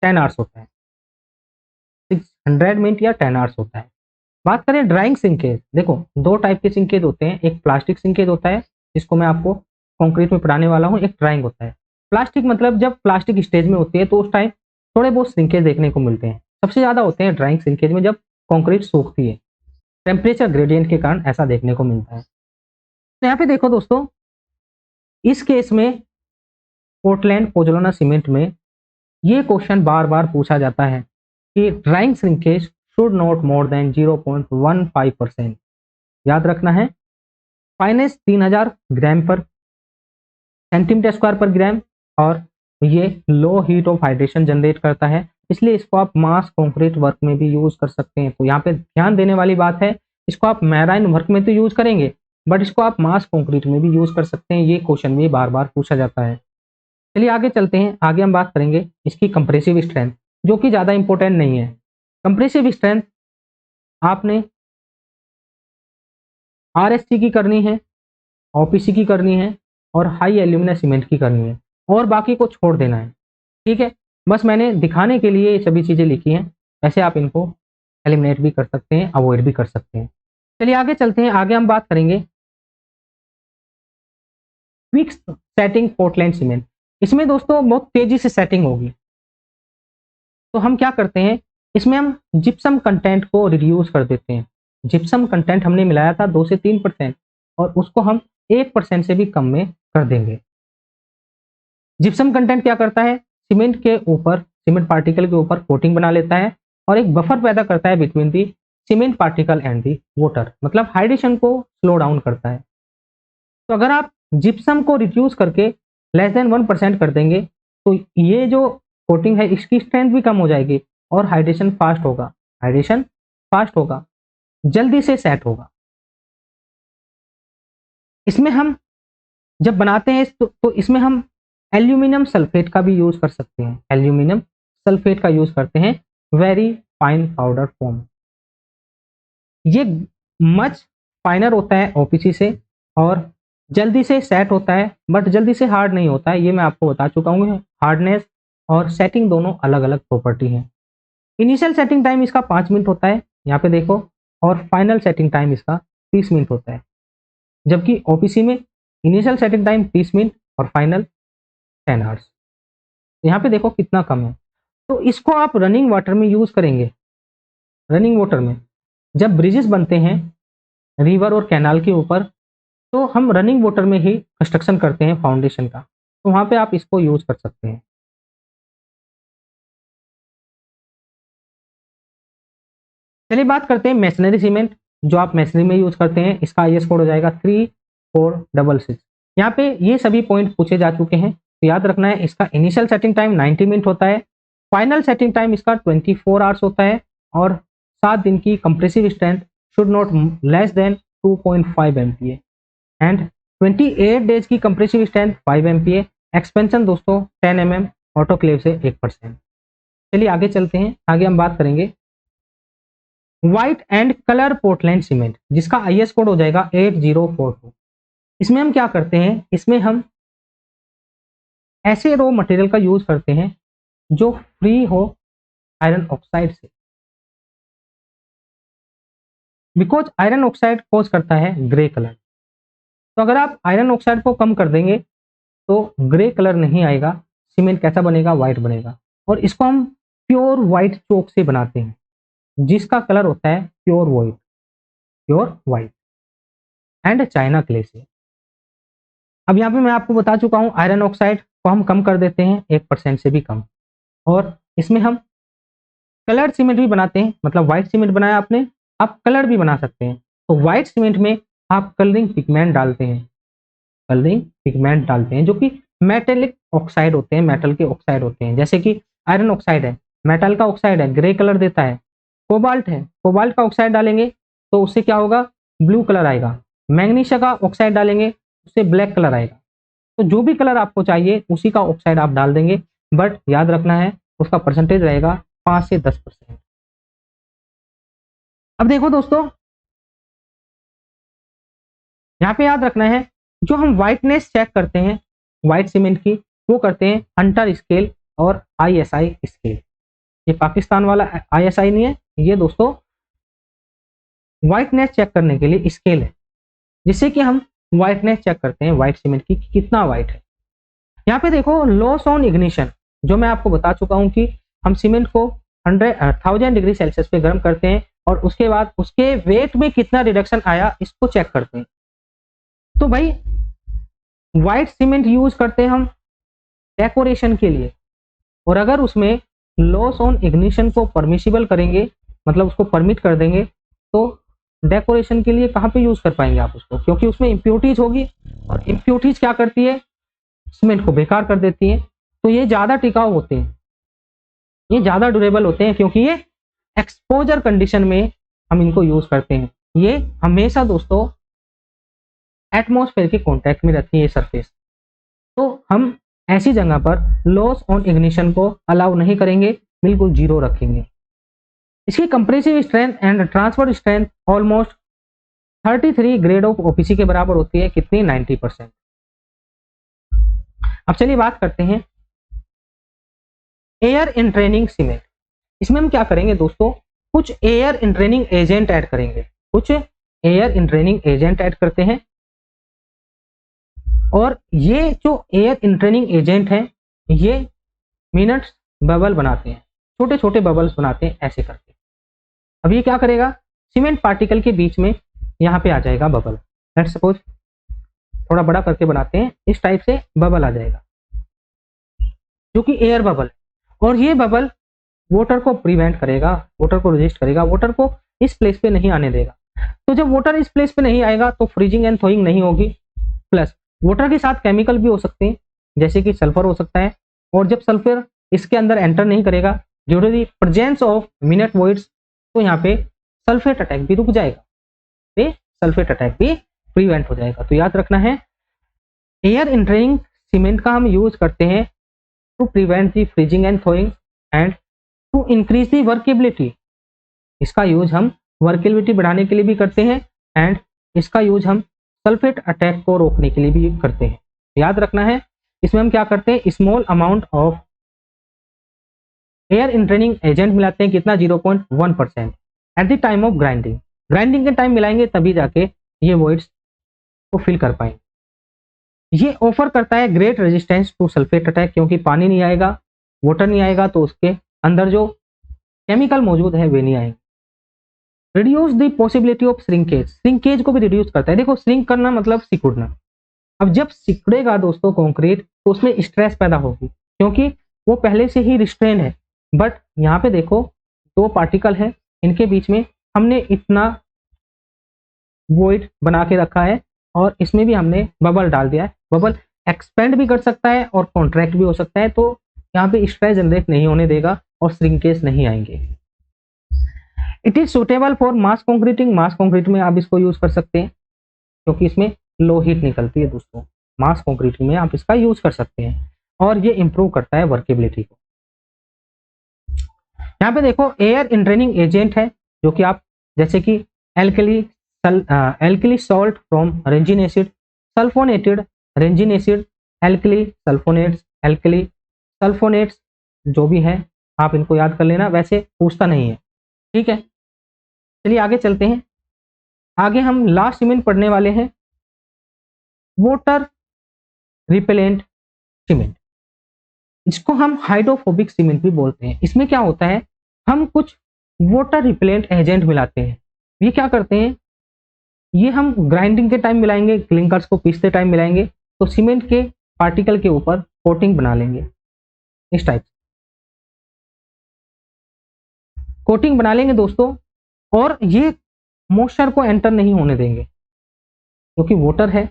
10 hours होता है, 600 मिनट या 10 आवर्स होता है। बात करें ड्राइंग सिंकेज, देखो दो टाइप के सिंकेज होते हैं, एक प्लास्टिक सिंकेज होता है जिसको मैं आपको कंक्रीट में पढ़ाने वाला हूँ, एक ड्राइंग होता है। प्लास्टिक मतलब जब प्लास्टिक स्टेज में होती है तो उस टाइम थोड़े बहुत सिंकेज देखने को मिलते हैं, सबसे ज्यादा होते हैं ड्राइंग सिंकेज में जब कंक्रीट सूखती है, टेम्परेचर ग्रेडियंट के कारण ऐसा देखने को मिलता है। तो यहाँ पे देखो दोस्तों, इस केस में पोर्टलैंड पोजोलाना सीमेंट में ये क्वेश्चन बार बार पूछा जाता है कि drawing shrinkage should not more then 0.15%। याद रखना है, फाइनेस 3000 ग्राम पर सेंटीमीटर स्क्वायर पर ग्राम, और ये लो हीट ऑफ हाइड्रेशन जनरेट करता है, इसलिए इसको आप मास कंक्रीट वर्क में भी यूज कर सकते हैं। तो यहाँ पे ध्यान देने वाली बात है, इसको आप मैराइन वर्क में तो यूज करेंगे, बट इसको आप मास कंक्रीट में भी यूज कर सकते हैं। ये क्वेश्चन भी बार बार पूछा जाता है। चलिए आगे चलते हैं, आगे हम बात करेंगे इसकी कंप्रेसिव स्ट्रेंथ, जो कि ज्यादा इंपॉर्टेंट नहीं है। कंप्रेसिव स्ट्रेंथ आपने आरएससी की करनी है, ओपीसी की करनी है और हाई एल्यूमिना सीमेंट की करनी है, और बाकी को छोड़ देना है। ठीक है, बस मैंने दिखाने के लिए ये सभी चीजें लिखी हैं, वैसे आप इनको एलिमिनेट भी कर सकते हैं, अवॉइड भी कर सकते हैं। चलिए आगे चलते हैं, आगे हम बात करेंगे क्विक सेटिंग पोर्टलैंड सीमेंट। इसमें दोस्तों बहुत तेजी से सेटिंग होगी, तो हम क्या करते हैं, इसमें हम जिप्सम कंटेंट को रिड्यूस कर देते हैं। जिप्सम कंटेंट हमने मिलाया था 2 से 3%, और उसको हम 1% से भी कम में कर देंगे। जिप्सम कंटेंट क्या करता है, सीमेंट के ऊपर, सीमेंट पार्टिकल के ऊपर कोटिंग बना लेता है और एक बफर पैदा करता है between the cement particle and the water, मतलब हाइड्रेशन को स्लो डाउन करता है। तो अगर आप जिप्सम को रिड्यूस करके लेस देन 1% कर देंगे तो ये जो कोटिंग है इसकी स्ट्रेंथ भी कम हो जाएगी और हाइड्रेशन फास्ट होगा, हाइड्रेशन फास्ट होगा, जल्दी से सेट होगा। इसमें हम जब बनाते हैं तो इसमें हम एल्यूमिनियम सल्फेट का भी यूज कर सकते हैं, एल्यूमिनियम सल्फेट का यूज करते हैं, वेरी फाइन पाउडर फॉर्म। ये मच फाइनर होता है ओपीसी से और जल्दी से सेट होता है, बट जल्दी से हार्ड नहीं होता है, ये मैं आपको बता चुका हूँ। हार्डनेस और सेटिंग दोनों अलग अलग प्रॉपर्टी हैं। इनिशियल सेटिंग टाइम इसका 5 मिनट होता है, यहाँ पे देखो, और फाइनल सेटिंग टाइम इसका 30 मिनट होता है, जबकि ओपीसी में इनिशियल सेटिंग टाइम 30 मिनट और फाइनल 10 आवर्स। यहाँ पे देखो कितना कम है। तो इसको आप रनिंग वाटर में यूज करेंगे, रनिंग वाटर में जब ब्रिजेस बनते हैं रिवर और कैनाल के ऊपर, तो हम रनिंग वाटर में ही कंस्ट्रक्शन करते हैं फाउंडेशन का, तो वहां पे आप इसको यूज कर सकते हैं। चलिए बात करते हैं मैसनरी सीमेंट, जो आप मैसनरी में यूज करते हैं। इसका आईएस कोड हो जाएगा 3466। यहाँ पे ये सभी पॉइंट पूछे जा चुके हैं, तो याद रखना है इसका इनिशियल सेटिंग टाइम 90 मिनट होता है, फाइनल सेटिंग टाइम इसका 24 आवर्स होता है, और 7 दिन की compressive strength should not less than 2.5 MPa and 28 days की कंप्रेसिव स्ट्रेंथ 5 MPa। एक्सपेंशन दोस्तों 10 mm, ऑटोक्लेव से 1%। चलिए आगे चलते हैं, आगे हम बात करेंगे white and colour Portland cement, जिसका आईएस कोड हो जाएगा 8042। इसमें हम क्या करते हैं, इसमें हम ऐसे रॉ मटेरियल का यूज करते हैं जो फ्री हो आयरन ऑक्साइड से, बिकॉज आयरन ऑक्साइड कॉज करता है ग्रे कलर। तो अगर आप आयरन ऑक्साइड को कम कर देंगे तो ग्रे कलर नहीं आएगा, सीमेंट कैसा बनेगा, व्हाइट बनेगा। और इसको हम प्योर व्हाइट चौक से बनाते हैं, जिसका कलर होता है pure white and China clay से। अब यहाँ पे मैं आपको बता चुका हूँ आयरन ऑक्साइड को हम कम कर देते हैं 1% से भी कम, और इसमें हम कलर्ड सीमेंट भी बनाते हैं, मतलब व्हाइट सीमेंट बनाया आपने, आप कलर भी बना सकते हैं। तो व्हाइट सीमेंट में आप कलरिंग पिगमेंट डालते हैं, जो कि मेटेलिक ऑक्साइड होते हैं, मेटल के ऑक्साइड होते हैं। जैसे कि आयरन ऑक्साइड है, मेटल का ऑक्साइड है, ग्रे कलर देता है। कोबाल्ट है, कोबाल्ट का ऑक्साइड डालेंगे तो उससे क्या होगा, ब्लू कलर आएगा। मैग्नीशिया का ऑक्साइड डालेंगे उससे ब्लैक कलर आएगा। तो जो भी कलर आपको चाहिए उसी का ऑक्साइड आप डाल देंगे, बट याद रखना है उसका परसेंटेज रहेगा 5 से 10%। अब देखो दोस्तों, यहाँ पे याद रखना है जो हम व्हाइटनेस चेक करते हैं व्हाइट सीमेंट की, वो करते हैं हंटर स्केल और ISI स्केल। ये पाकिस्तान वाला ISI नहीं है, ये दोस्तों व्हाइटनेस चेक करने के लिए स्केल है, जिससे कि हम व्हाइटनेस चेक करते हैं व्हाइट सीमेंट की कि कितना व्हाइट है। यहाँ पे देखो लॉस ऑन इग्निशन, जो मैं आपको बता चुका हूँ कि हम सीमेंट को 1000 डिग्री सेल्सियस पे गर्म करते हैं और उसके बाद उसके वेट में कितना रिडक्शन आया इसको चेक करते हैं। तो भाई व्हाइट सीमेंट यूज करते हैं हम डेकोरेशन के लिए, और अगर उसमें लॉस ऑन इग्निशन को परमिसिबल करेंगे, मतलब उसको परमिट कर देंगे, तो डेकोरेशन के लिए कहाँ पे यूज कर पाएंगे आप उसको, क्योंकि उसमें इम्प्योरिटीज होगी, और इम्प्योरिटीज क्या करती है, सीमेंट को बेकार कर देती है। तो ये ज्यादा टिकाऊ होते हैं, ये ज्यादा ड्यूरेबल होते हैं, क्योंकि ये एक्सपोजर कंडीशन में हम इनको यूज करते हैं। ये हमेशा दोस्तों एटमॉस्फेयर के कांटेक्ट में रहती है ये सरफेस, तो हम ऐसी जगह पर लॉस ऑन इग्निशन को अलाउ नहीं करेंगे, बिल्कुल जीरो रखेंगे। इसकी compressive strength and transfer strength almost 33 grade of OPC के बराबर होती है, कितनी, 90%। अब चलिए बात करते हैं एयर इंट्रेनिंग सीमेंट। इसमें हम क्या करेंगे दोस्तों, कुछ एयर इंट्रेनिंग एजेंट ऐड करेंगे, कुछ एयर इंट्रेनिंग एजेंट ऐड करते हैं। और ये जो एयर इंट्रेनिंग एजेंट है ये मिनट्स बबल बनाते हैं, छोटे छोटे बबल्स बनाते हैं ऐसे करके। अब ये क्या करेगा, सीमेंट पार्टिकल के बीच में यहाँ पे आ जाएगा बबल, लेट्स सपोज थोड़ा बड़ा करके बनाते हैं, इस टाइप से बबल आ जाएगा जो कि एयर बबल, और ये बबल वाटर को प्रिवेंट करेगा, वाटर को रेजिस्ट करेगा, वाटर को इस प्लेस पे नहीं आने देगा। तो जब वाटर इस प्लेस पे नहीं आएगा तो फ्रीजिंग एंड थॉइंग नहीं होगी, प्लस वाटर के साथ केमिकल भी हो सकते हैं, जैसे कि सल्फर हो सकता है, और जब सल्फर इसके अंदर एंटर नहीं करेगा due to the presence of minute voids, तो यहाँ पे सल्फेट अटैक भी रुक जाएगा, सल्फेट अटैक भी प्रिवेंट हो जाएगा। तो याद रखना है एयर इंट्रेनिंग सीमेंट का हम यूज करते हैं to prevent the freezing and thawing and to increase the workability. इसका यूज हम वर्केबिलिटी बढ़ाने के लिए भी करते हैं, एंड इसका यूज हम सल्फेट अटैक को रोकने के लिए भी करते हैं। याद रखना है इसमें हम क्या करते हैं, small amount of air entraining agent मिलाते हैं, कितना, 0.1% at the time of grinding. Grinding के टाइम मिलाएंगे तभी जाके ये वॉइड्स को फिल कर पाएंगे। ये ऑफर करता है great resistance to sulphate attack, क्योंकि पानी नहीं आएगा, वाटर नहीं आएगा, तो उसके अंदर जो केमिकल मौजूद है वे नहीं आएंगे। Reduce the possibility of shrinkage, shrinkage को भी रिड्यूस करता है। देखो श्रिंक करना मतलब सिकुड़ना। अब जब सिकुड़ेगा दोस्तों कंक्रीट तो उसमें स्ट्रेस पैदा होगी, क्योंकि वो पहले से ही रिस्ट्रेन है। बट यहाँ पे देखो दो पार्टिकल है, इनके बीच में हमने इतना वॉइड बना के रखा है, और इसमें भी हमने बबल डाल दिया है। बबल एक्सपेंड भी कर सकता है और कॉन्ट्रैक्ट भी हो सकता है, तो यहाँ पे स्ट्रेस जनरेट नहीं होने देगा और श्रिंकेज नहीं आएंगे। It is suitable for mass concreting, mass concrete में आप इसको यूज कर सकते हैं, क्योंकि इसमें लो हीट निकलती है दोस्तों, मास कॉन्क्रीटिंग में आप इसका यूज कर सकते हैं, और ये इंप्रूव करता है वर्केबिलिटी को। यहाँ पे देखो एयर इंट्रेनिंग एजेंट है, जो कि आप जैसे कि alkali salt from resin acid, sulphonated resin acid, alkali sulphonates, alkali, sulphonates, जो भी है आप इनको याद कर लेना, वैसे पूछता नहीं है, ठीक है। चलिए आगे चलते हैं। आगे हम लास्ट सीमेंट पढ़ने वाले हैं, वाटर रिपेलेंट सीमेंट। इसको हम हाइड्रोफोबिक सीमेंट भी बोलते हैं। इसमें क्या होता है, हम कुछ वाटर रिपेलेंट एजेंट मिलाते हैं। ये क्या करते हैं, ये हम ग्राइंडिंग के टाइम मिलाएंगे, क्लिंकर्स को पीसते टाइम मिलाएंगे, तो सीमेंट के पार्टिकल के ऊपर कोटिंग बना लेंगे, इस टाइप से कोटिंग बना लेंगे दोस्तों। और ये मॉइस्चर को एंटर नहीं होने देंगे, क्योंकि वाटर है,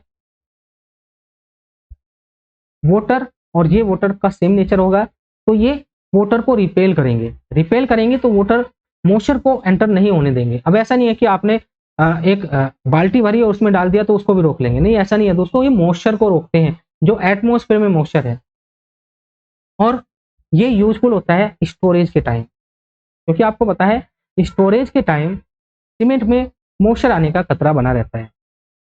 वाटर और ये वाटर का सेम नेचर होगा, तो ये वाटर को रिपेल करेंगे, रिपेल करेंगे तो वाटर मॉइस्चर को एंटर नहीं होने देंगे। अब ऐसा नहीं है कि आपने एक बाल्टी भरी और उसमें डाल दिया तो उसको भी रोक लेंगे, नहीं ऐसा नहीं है दोस्तों, ये मॉइस्चर को रोकते हैं, जो एटमॉस्फेयर में मॉइस्चर है। और ये यूजफुल होता है स्टोरेज के टाइम, क्योंकि आपको पता है स्टोरेज के टाइम सीमेंट में मॉइस्चर आने का खतरा बना रहता है,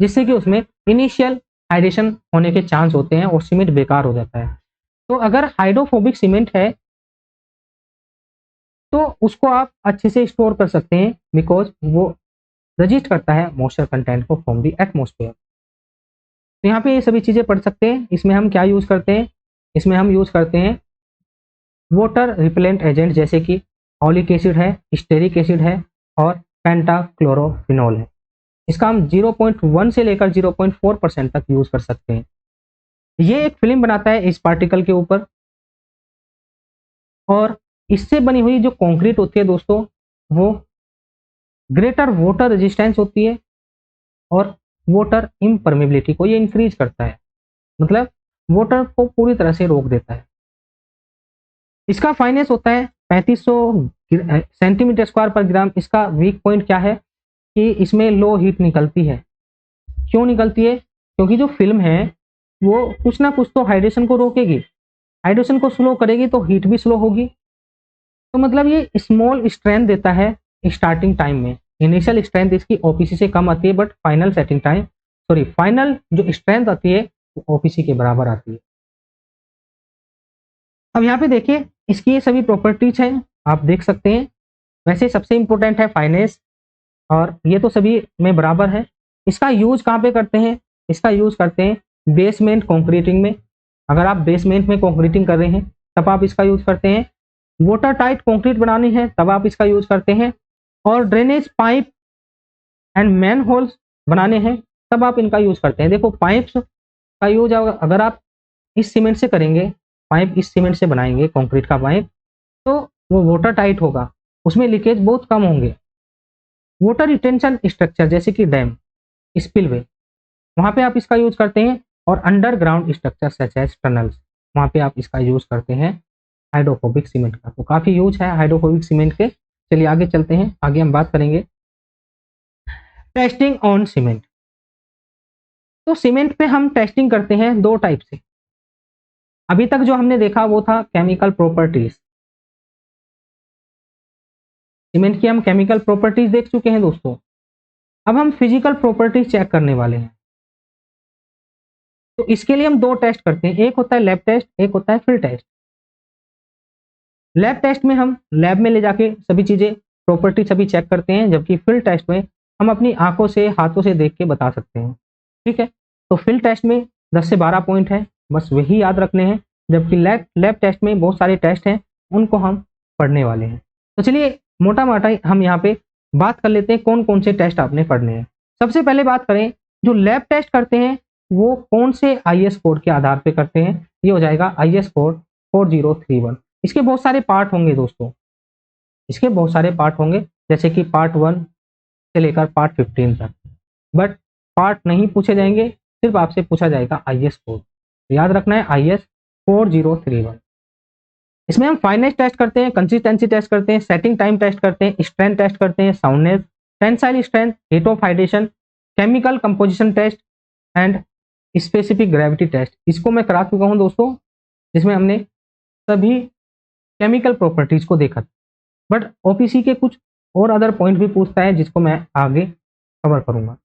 जिससे कि उसमें इनिशियल हाइड्रेशन होने के चांस होते हैं और सीमेंट बेकार हो जाता है। तो अगर हाइड्रोफोबिक सीमेंट है तो उसको आप अच्छे से स्टोर कर सकते हैं, बिकॉज वो रजिस्ट करता है मॉइस्चर कंटेंट को फ्रॉम द एटमॉस्फेयर। तो यहाँ पे ये सभी चीजें पढ़ सकते हैं। इसमें हम क्या यूज करते हैं, इसमें हम यूज करते हैं वाटर रिपेलेंट एजेंट, जैसे कि ऑलिक एसिड है, स्टेरिक एसिड है और पेंटाक्लोरोफिनॉल है। इसका हम 0.1 से लेकर 0.4% तक यूज कर सकते हैं। ये एक फिल्म बनाता है इस पार्टिकल के ऊपर, और इससे बनी हुई जो कंक्रीट होती है दोस्तों, वो ग्रेटर वाटर रेजिस्टेंस होती है और वाटर इम्परमेबिलिटी को ये इंक्रीज करता है, मतलब वाटर को पूरी तरह से रोक देता है। इसका फाइनेंस होता है 3500 सेंटीमीटर स्क्वायर पर ग्राम। इसका वीक पॉइंट क्या है कि इसमें लो हीट निकलती है। क्यों निकलती है, क्योंकि जो फिल्म है वो कुछ ना कुछ तो हाइड्रेशन को रोकेगी, हाइड्रेशन को स्लो करेगी तो हीट भी स्लो होगी। तो मतलब ये स्मॉल स्ट्रेंथ देता है स्टार्टिंग टाइम में। इनिशियल स्ट्रेंथ इसकी ओपीसी से कम आती है, but final setting time, sorry final जो स्ट्रेंथ आती है वो ओपीसी के बराबर आती है। अब यहाँ पे देखिए इसकी ये सभी प्रॉपर्टीज हैं, आप देख सकते हैं। वैसे सबसे इंपॉर्टेंट है फाइनेंस, और ये तो सभी में बराबर है। इसका यूज कहाँ पे करते हैं, इसका यूज करते हैं बेसमेंट कंक्रीटिंग में। अगर आप बेसमेंट में कंक्रीटिंग कर रहे हैं तब आप इसका यूज करते हैं। वाटर टाइट कंक्रीट बनानी है तब आप इसका यूज करते हैं। और drainage pipe and man holes बनाने हैं तब आप इनका यूज करते हैं। देखो पाइप्स का यूज अगर आप इस सीमेंट से करेंगे, पाइप इस सीमेंट से बनाएंगे कंक्रीट का पाइप, तो वो वाटर टाइट होगा, उसमें लीकेज बहुत कम होंगे। वाटर रिटेंशन स्ट्रक्चर जैसे कि डैम, स्पिलवे, वहां पे आप इसका यूज करते हैं। और underground structure such as tunnels, वहां पे आप इसका यूज करते हैं हाइड्रोफोबिक सीमेंट का। तो काफी यूज है हाइड्रोफोबिक सीमेंट के। चलिए आगे चलते हैं, आगे हम बात करेंगे टेस्टिंग ऑन सीमेंट। तो सीमेंट पे हम टेस्टिंग करते हैं दो टाइप से। अभी तक जो हमने देखा वो था केमिकल प्रॉपर्टीज, सीमेंट की हम केमिकल प्रॉपर्टीज देख चुके हैं दोस्तों। अब हम फिजिकल प्रॉपर्टीज चेक करने वाले हैं। तो इसके लिए हम दो टेस्ट करते हैं, एक होता है लैब टेस्ट, एक होता है फील्ड टेस्ट। लैब टेस्ट में हम लैब में ले जाके सभी चीजें प्रॉपर्टी सभी चेक करते हैं, जबकि फील्ड टेस्ट में हम अपनी आंखों से हाथों से देख के बता सकते हैं, ठीक है। तो फील्ड टेस्ट में 10 से 12 पॉइंट है, बस वही याद रखने हैं, जबकि लैब टेस्ट में बहुत सारे टेस्ट हैं, उनको हम पढ़ने वाले हैं। तो चलिए मोटा मोटा हम यहाँ पे बात कर लेते हैं कौन कौन से टेस्ट आपने पढ़ने हैं। सबसे पहले बात करें, जो लैब टेस्ट करते हैं वो कौन से IS कोड के आधार पे करते हैं। ये हो जाएगा IS कोड 4031। इसके बहुत सारे पार्ट होंगे दोस्तों, इसके बहुत सारे पार्ट होंगे, जैसे कि पार्ट 1 से लेकर पार्ट 15 तक, बट पार्ट नहीं पूछे जाएंगे, सिर्फ आपसे पूछा जाएगा IS कोड। याद रखना है IS 4031। इसमें हम फाइनेस टेस्ट करते हैं, कंसिस्टेंसी टेस्ट करते हैं, सेटिंग टाइम टेस्ट करते हैं, स्ट्रेंथ टेस्ट करते हैं, soundness, tensile strength, rate of hydration, chemical composition test and specific gravity test. इसको मैं करा चुका हूं दोस्तों, जिसमें हमने सभी केमिकल प्रॉपर्टीज को देखा, बट OPC के कुछ और अदर पॉइंट भी पूछता है, जिसको मैं आगे कवर करूंगा।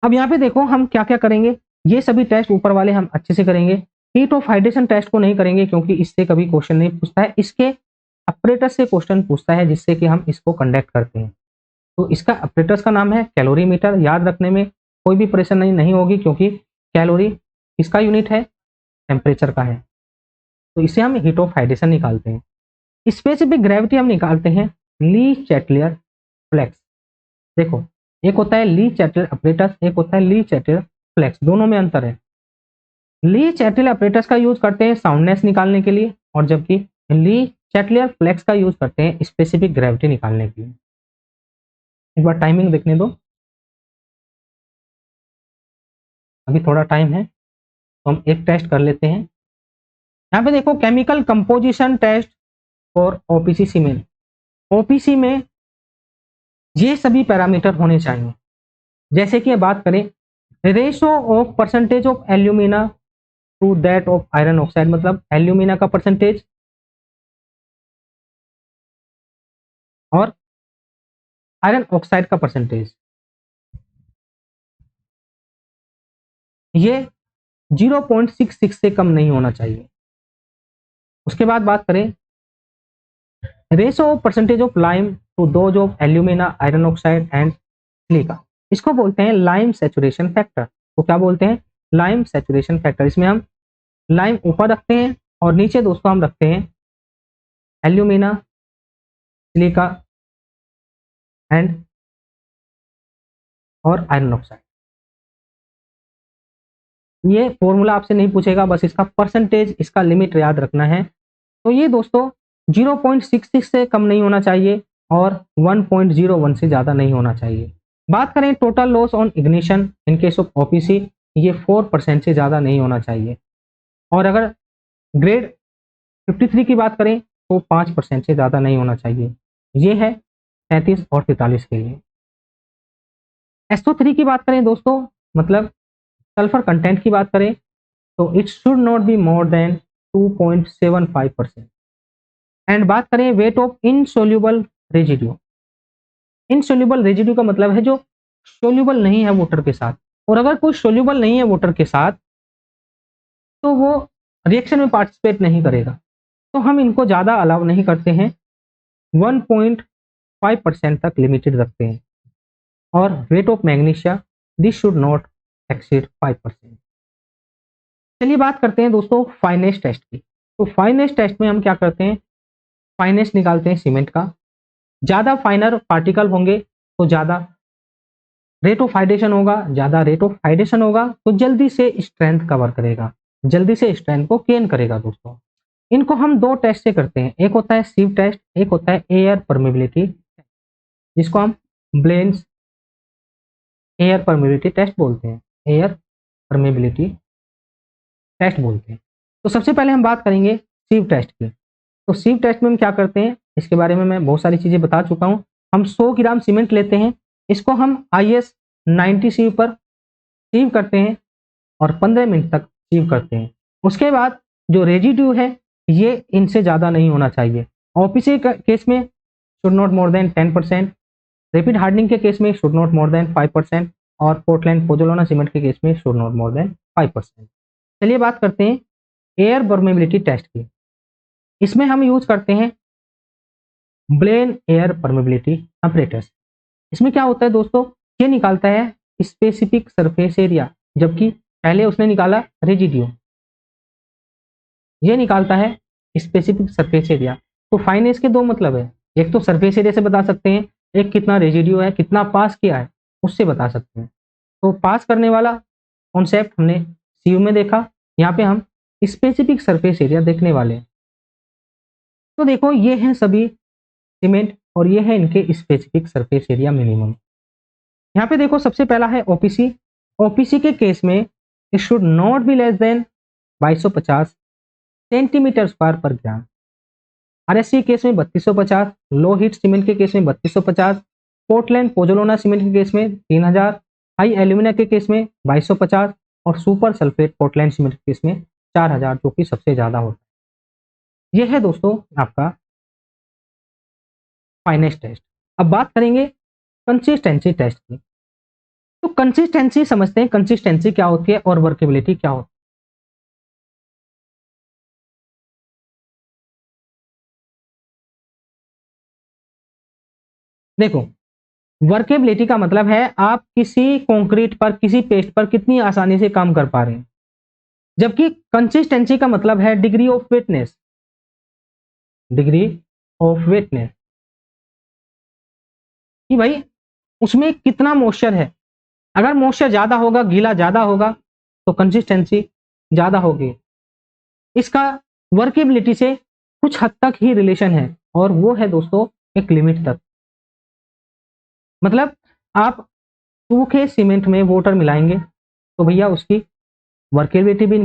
अब यहाँ पे देखो हम क्या क्या करेंगे, ये सभी टेस्ट ऊपर वाले हम अच्छे से करेंगे। हीट ऑफ हाइड्रेशन टेस्ट को नहीं करेंगे क्योंकि इससे कभी क्वेश्चन नहीं पूछता है, इसके अपरेटस से क्वेश्चन पूछता है जिससे कि हम इसको कंडक्ट करते हैं। तो इसका अपरेटस का नाम है कैलोरीमीटर। याद रखने में कोई भी परेशानी नहीं होगी क्योंकि कैलोरी किसका यूनिट है, टेम्परेचर का है। तो इसे हम हीट ऑफ हाइड्रेशन निकालते हैं। स्पेसिफिक ग्रेविटी हम निकालते हैं ली चैटलियर फ्लेक्स। देखो, एक होता है ली चैटलियर अपरेटस, एक होता है ली चैटलियर फ्लेक्स, दोनों में अंतर है। ली चैटलियर अपरेटस का यूज करते हैं साउंडनेस निकालने के लिए, और जबकि ली चैटलियर फ्लेक्स का यूज करते हैं स्पेसिफिक ग्रेविटी निकालने के लिए। एक बार टाइमिंग देखने दो, अभी थोड़ा टाइम है तो हम एक टेस्ट कर लेते हैं। यहाँ पे देखो, chemical composition test for OPC cement. OPC में ये सभी पैरामीटर होने चाहिए, जैसे कि बात करें ratio of percentage of alumina to that of iron oxide, मतलब एल्यूमिना का परसेंटेज और आयरन ऑक्साइड का परसेंटेज, ये 0.66 से कम नहीं होना चाहिए। उसके बाद बात करें ratio of percentage of lime to those of alumina, iron oxide and silica, इसको बोलते हैं लाइम सैचुरेशन फैक्टर। तो क्या बोलते हैं, लाइम सैचुरेशन फैक्टर। इसमें हम लाइम ऊपर रखते हैं और नीचे दोस्तों हम रखते हैं एल्यूमिना, सिलिका एंड और आयरन ऑक्साइड। ये फॉर्मूला आपसे नहीं पूछेगा, बस इसका परसेंटेज, इसका लिमिट याद रखना है। तो ये दोस्तों 0.66 से कम नहीं होना चाहिए और 1.01 से ज़्यादा नहीं होना चाहिए। बात करें total loss on ignition in case of OPC, ये 4% से ज़्यादा नहीं होना चाहिए। और अगर ग्रेड 53 की बात करें तो 5% से ज़्यादा नहीं होना चाहिए। ये है 33 और 43 के लिए। SO3 की बात करें दोस्तों, मतलब सल्फर कंटेंट की बात करें तो it should not be more than 2.75%। And बात करें weight of insoluble residue. Insoluble residue का मतलब है जो सोल्यूबल नहीं है वाटर के साथ, और अगर कोई सोल्यूबल नहीं है वाटर के साथ तो वो रिएक्शन में पार्टिसिपेट नहीं करेगा, तो हम इनको ज़्यादा अलाउ नहीं करते हैं, 1.5% तक लिमिटेड रखते हैं। और weight of magnesia, this should not exceed 5%। चलिए बात करते हैं दोस्तों फाइनेस टेस्ट की। तो फाइनेस टेस्ट में हम क्या करते हैं, फाइनेस निकालते हैं सीमेंट का। ज़्यादा फाइनर पार्टिकल होंगे तो ज़्यादा रेट ऑफ हाइड्रेशन होगा, ज़्यादा रेट ऑफ हाइड्रेशन होगा तो जल्दी से स्ट्रेंथ कवर करेगा, जल्दी से स्ट्रेंथ को गेन करेगा। दोस्तों इनको हम दो टेस्ट से करते हैं, एक होता है सीव टेस्ट, एक होता है एयर परमेबिलिटी, जिसको हम ब्लेंस एयर परमेबिलिटी टेस्ट बोलते हैं, एयर परमेबिलिटी टेस्ट बोलते हैं। तो सबसे पहले हम बात करेंगे सीव टेस्ट की। तो सीव टेस्ट में हम क्या करते हैं, इसके बारे में मैं बहुत सारी चीज़ें बता चुका हूँ। हम 100 ग्राम सीमेंट लेते हैं, इसको हम IS 90 सीव पर सीव करते हैं और 15 मिनट तक सीव करते हैं। उसके बाद जो रेजिड्यू है ये इनसे ज़्यादा नहीं होना चाहिए। ओपीसी केस में should not more then 10%, rapid hardening के केस में शुड नॉट मोर देन 5%, और पोर्टलैंड पोजोलाना सीमेंट के केस में शुड नॉट मोर देन 5%। चलिए बात करते हैं एयर परमेबिलिटी टेस्ट की। इसमें हम यूज करते हैं ब्लेन एयर परमेबिलिटी अपरेटस। इसमें क्या होता है दोस्तों, ये निकालता है स्पेसिफिक सरफेस एरिया, जबकि पहले उसने निकाला रेजिड्यू, ये निकालता है स्पेसिफिक सरफेस एरिया। तो फाइनेस के दो मतलब है, एक तो सरफेस एरिया से बता सकते हैं, एक कितना रेजिड्यू है, कितना पास किया है उससे बता सकते हैं। तो पास करने वाला कॉन्सेप्ट हमने सीयू में देखा, यहाँ पे हम स्पेसिफिक सरफेस एरिया देखने वाले हैं। तो देखो ये हैं सभी सीमेंट और ये है इनके स्पेसिफिक सरफेस एरिया मिनिमम। यहाँ पे देखो सबसे पहला है ओपीसी। ओपीसी के केस में it should not be less than 2250 centimetre square पर ग्राम। आरएससी केस में 3250, लो हीट सीमेंट के केस में 3250, पोर्टलैंड पोजोलाना सीमेंट के केस में 3000, हाई एल्यूमिना के केस में 2250 और सुपर सल्फेट पोर्टलैंड सीमेंट के केस में 4000, जो कि सबसे ज्यादा होता है। यह है दोस्तों आपका फाइनेस टेस्ट। अब बात करेंगे कंसिस्टेंसी टेस्ट की। तो कंसिस्टेंसी समझते हैं, कंसिस्टेंसी क्या होती है और वर्केबिलिटी क्या होती है। देखो, वर्केबिलिटी का मतलब है आप किसी कंक्रीट पर, किसी पेस्ट पर कितनी आसानी से काम कर पा रहे हैं, जबकि कंसिस्टेंसी का मतलब है डिग्री ऑफ वेटनेस, डिग्री ऑफ वेटनेस, कि भाई उसमें कितना मॉइस्चर है। अगर मॉइस्चर ज्यादा होगा, गीला ज्यादा होगा, तो कंसिस्टेंसी ज्यादा होगी। इसका वर्केबिलिटी से कुछ हद तक ही रिलेशन है, और वो है दोस्तों एक लिमिट तक। मतलब आप सूखे सीमेंट में वाटर मिलाएंगे तो भैया उसकी वर्केबिलिटी भी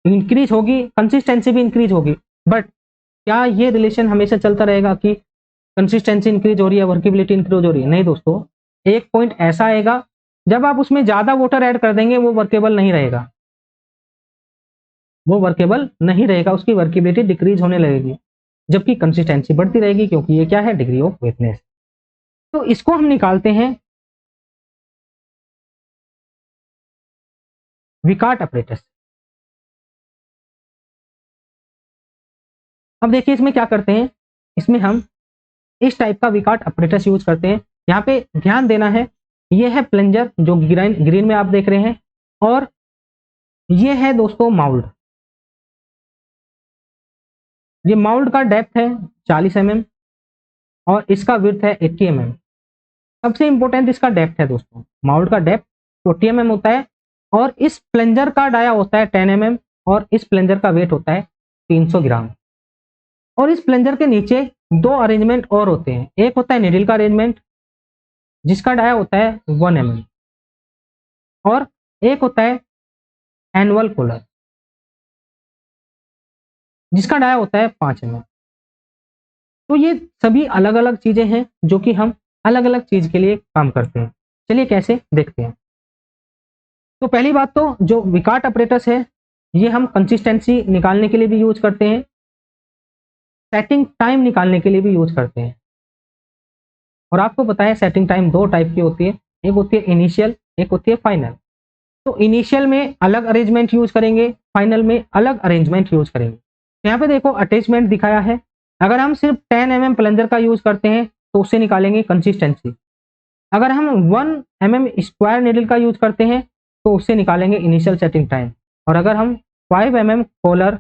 इंक्रीज होगी, कंसिस्टेंसी भी इंक्रीज होगी। बट क्या ये रिलेशन हमेशा चलता रहेगा कि कंसिस्टेंसी इंक्रीज हो रही है, वर्केबिलिटी इंक्रीज हो रही है? नहीं दोस्तों, एक पॉइंट ऐसा आएगा जब आप उसमें ज्यादा वाटर ऐड कर देंगे, वो वर्केबल नहीं रहेगा, वो वर्केबल नहीं रहेगा, उसकी वर्केबिलिटी डिक्रीज होने लगेगी, जबकि कंसिस्टेंसी बढ़ती रहेगी, क्योंकि ये क्या है, डिग्री ऑफ वेटनेस। तो इसको हम निकालते हैं विकार्ट अपरेटस। अब देखिए इसमें क्या करते हैं, इसमें हम इस टाइप का विकार्ट अपरेटस यूज करते हैं। यहाँ पे ध्यान देना है, ये है प्लंजर जो ग्रीन में आप देख रहे हैं, और ये है दोस्तों माउल्ड। ये माउल्ड का डेप्थ है 40 mm और इसका विड्थ है 80 mm। सबसे इंपॉर्टेंट इसका डेप्थ है दोस्तों, माउल्ड का डेप्थ 40 mm होता है, और इस प्लंजर का डाया होता है 10 mm, और इस प्लंजर का वेट होता है 300 ग्राम। और इस प्लंजर के नीचे दो अरेंजमेंट और होते हैं, एक होता है निडल का अरेंजमेंट जिसका डाया होता है 1 mm, और एक होता है एनुअल कूलर जिसका डाया होता है 5 mm। तो ये सभी अलग अलग चीजें हैं जो कि हम अलग अलग चीज के लिए काम करते हैं। चलिए कैसे देखते हैं। तो पहली बात तो जो विकार्ट अपरेटस है, ये हम कंसिस्टेंसी निकालने के लिए भी यूज करते हैं, सेटिंग टाइम निकालने के लिए भी यूज करते हैं। और आपको पता है सेटिंग टाइम दो टाइप की होती है, एक होती है इनिशियल, एक होती है फाइनल। तो इनिशियल में अलग अरेंजमेंट यूज करेंगे, फाइनल में अलग अरेंजमेंट यूज करेंगे। यहाँ पे देखो अटैचमेंट दिखाया है, अगर हम सिर्फ 10 mm प्लंजर का यूज करते हैं तो उससे निकालेंगे कंसिस्टेंसी। अगर हम 1 mm स्क्वायर नीडल का यूज करते हैं तो उससे निकालेंगे इनिशियल सेटिंग टाइम, और अगर हम 5 mm कॉलर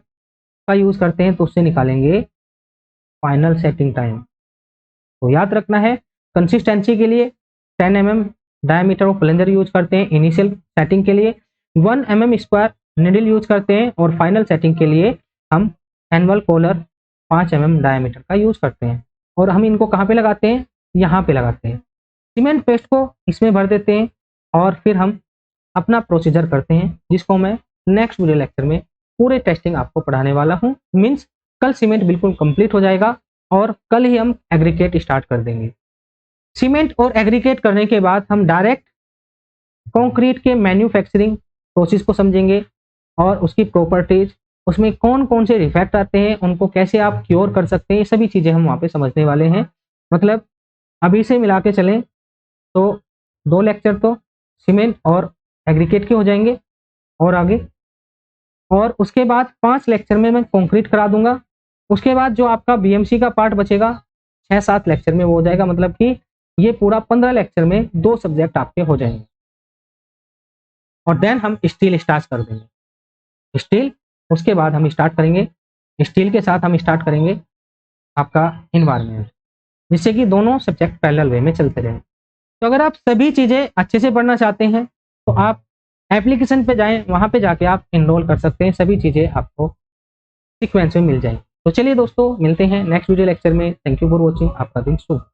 का यूज करते हैं तो उससे निकालेंगे फाइनल सेटिंग टाइम। तो याद रखना है, कंसिस्टेंसी के लिए 10 mm diameter of plunger use करते हैं, इनिशियल सेटिंग के लिए 1 mm स्क्वायर नीडल यूज करते हैं, और फाइनल सेटिंग के लिए हम एनुअल कॉलर 5 mm डायमीटर का यूज करते हैं। और हम इनको कहाँ पे लगाते हैं, यहाँ पे लगाते हैं। सीमेंट पेस्ट को इसमें भर देते हैं और फिर हम अपना प्रोसीजर करते हैं, जिसको मैं नेक्स्ट वीडियो लेक्चर में पूरे टेस्टिंग आपको पढ़ाने वाला हूँ। मीन्स कल सीमेंट बिल्कुल कंप्लीट हो जाएगा और कल ही हम एग्रीगेट स्टार्ट कर देंगे। सीमेंट और एग्रीगेट करने के बाद हम डायरेक्ट कंक्रीट के मैन्युफैक्चरिंग प्रोसेस को समझेंगे और उसकी प्रॉपर्टीज, उसमें कौन कौन से डिफेक्ट आते हैं, उनको कैसे आप क्योर कर सकते हैं, ये सभी चीज़ें हम वहाँ पे समझने वाले हैं। मतलब अभी से मिला के चलें तो 2 लेक्चर तो सीमेंट और एग्रीगेट के हो जाएंगे और आगे, और उसके बाद 5 लेक्चर में मैं कंक्रीट करा दूंगा। उसके बाद जो आपका बीएमसी का पार्ट बचेगा 6-7 लेक्चर में वो हो जाएगा। मतलब कि ये पूरा 15 लेक्चर में 2 सब्जेक्ट आपके हो जाएंगे, और देन हम स्टील स्टार्ट कर देंगे। स्टील उसके बाद हम स्टार्ट करेंगे, स्टील के साथ हम स्टार्ट करेंगे आपका एनवायरनमेंट, जिससे कि दोनों सब्जेक्ट पैरेलल वे में चलते रहें। तो अगर आप सभी चीज़ें अच्छे से पढ़ना चाहते हैं तो आप एप्लीकेशन पे जाएं, वहाँ पे जाके आप इनरोल कर सकते हैं, सभी चीज़ें आपको सीक्वेंस में मिल जाएंगी। तो चलिए दोस्तों, मिलते हैं नेक्स्ट वीडियो लेक्चर में। थैंक यू फॉर वॉचिंग, आपका दिन शुभ।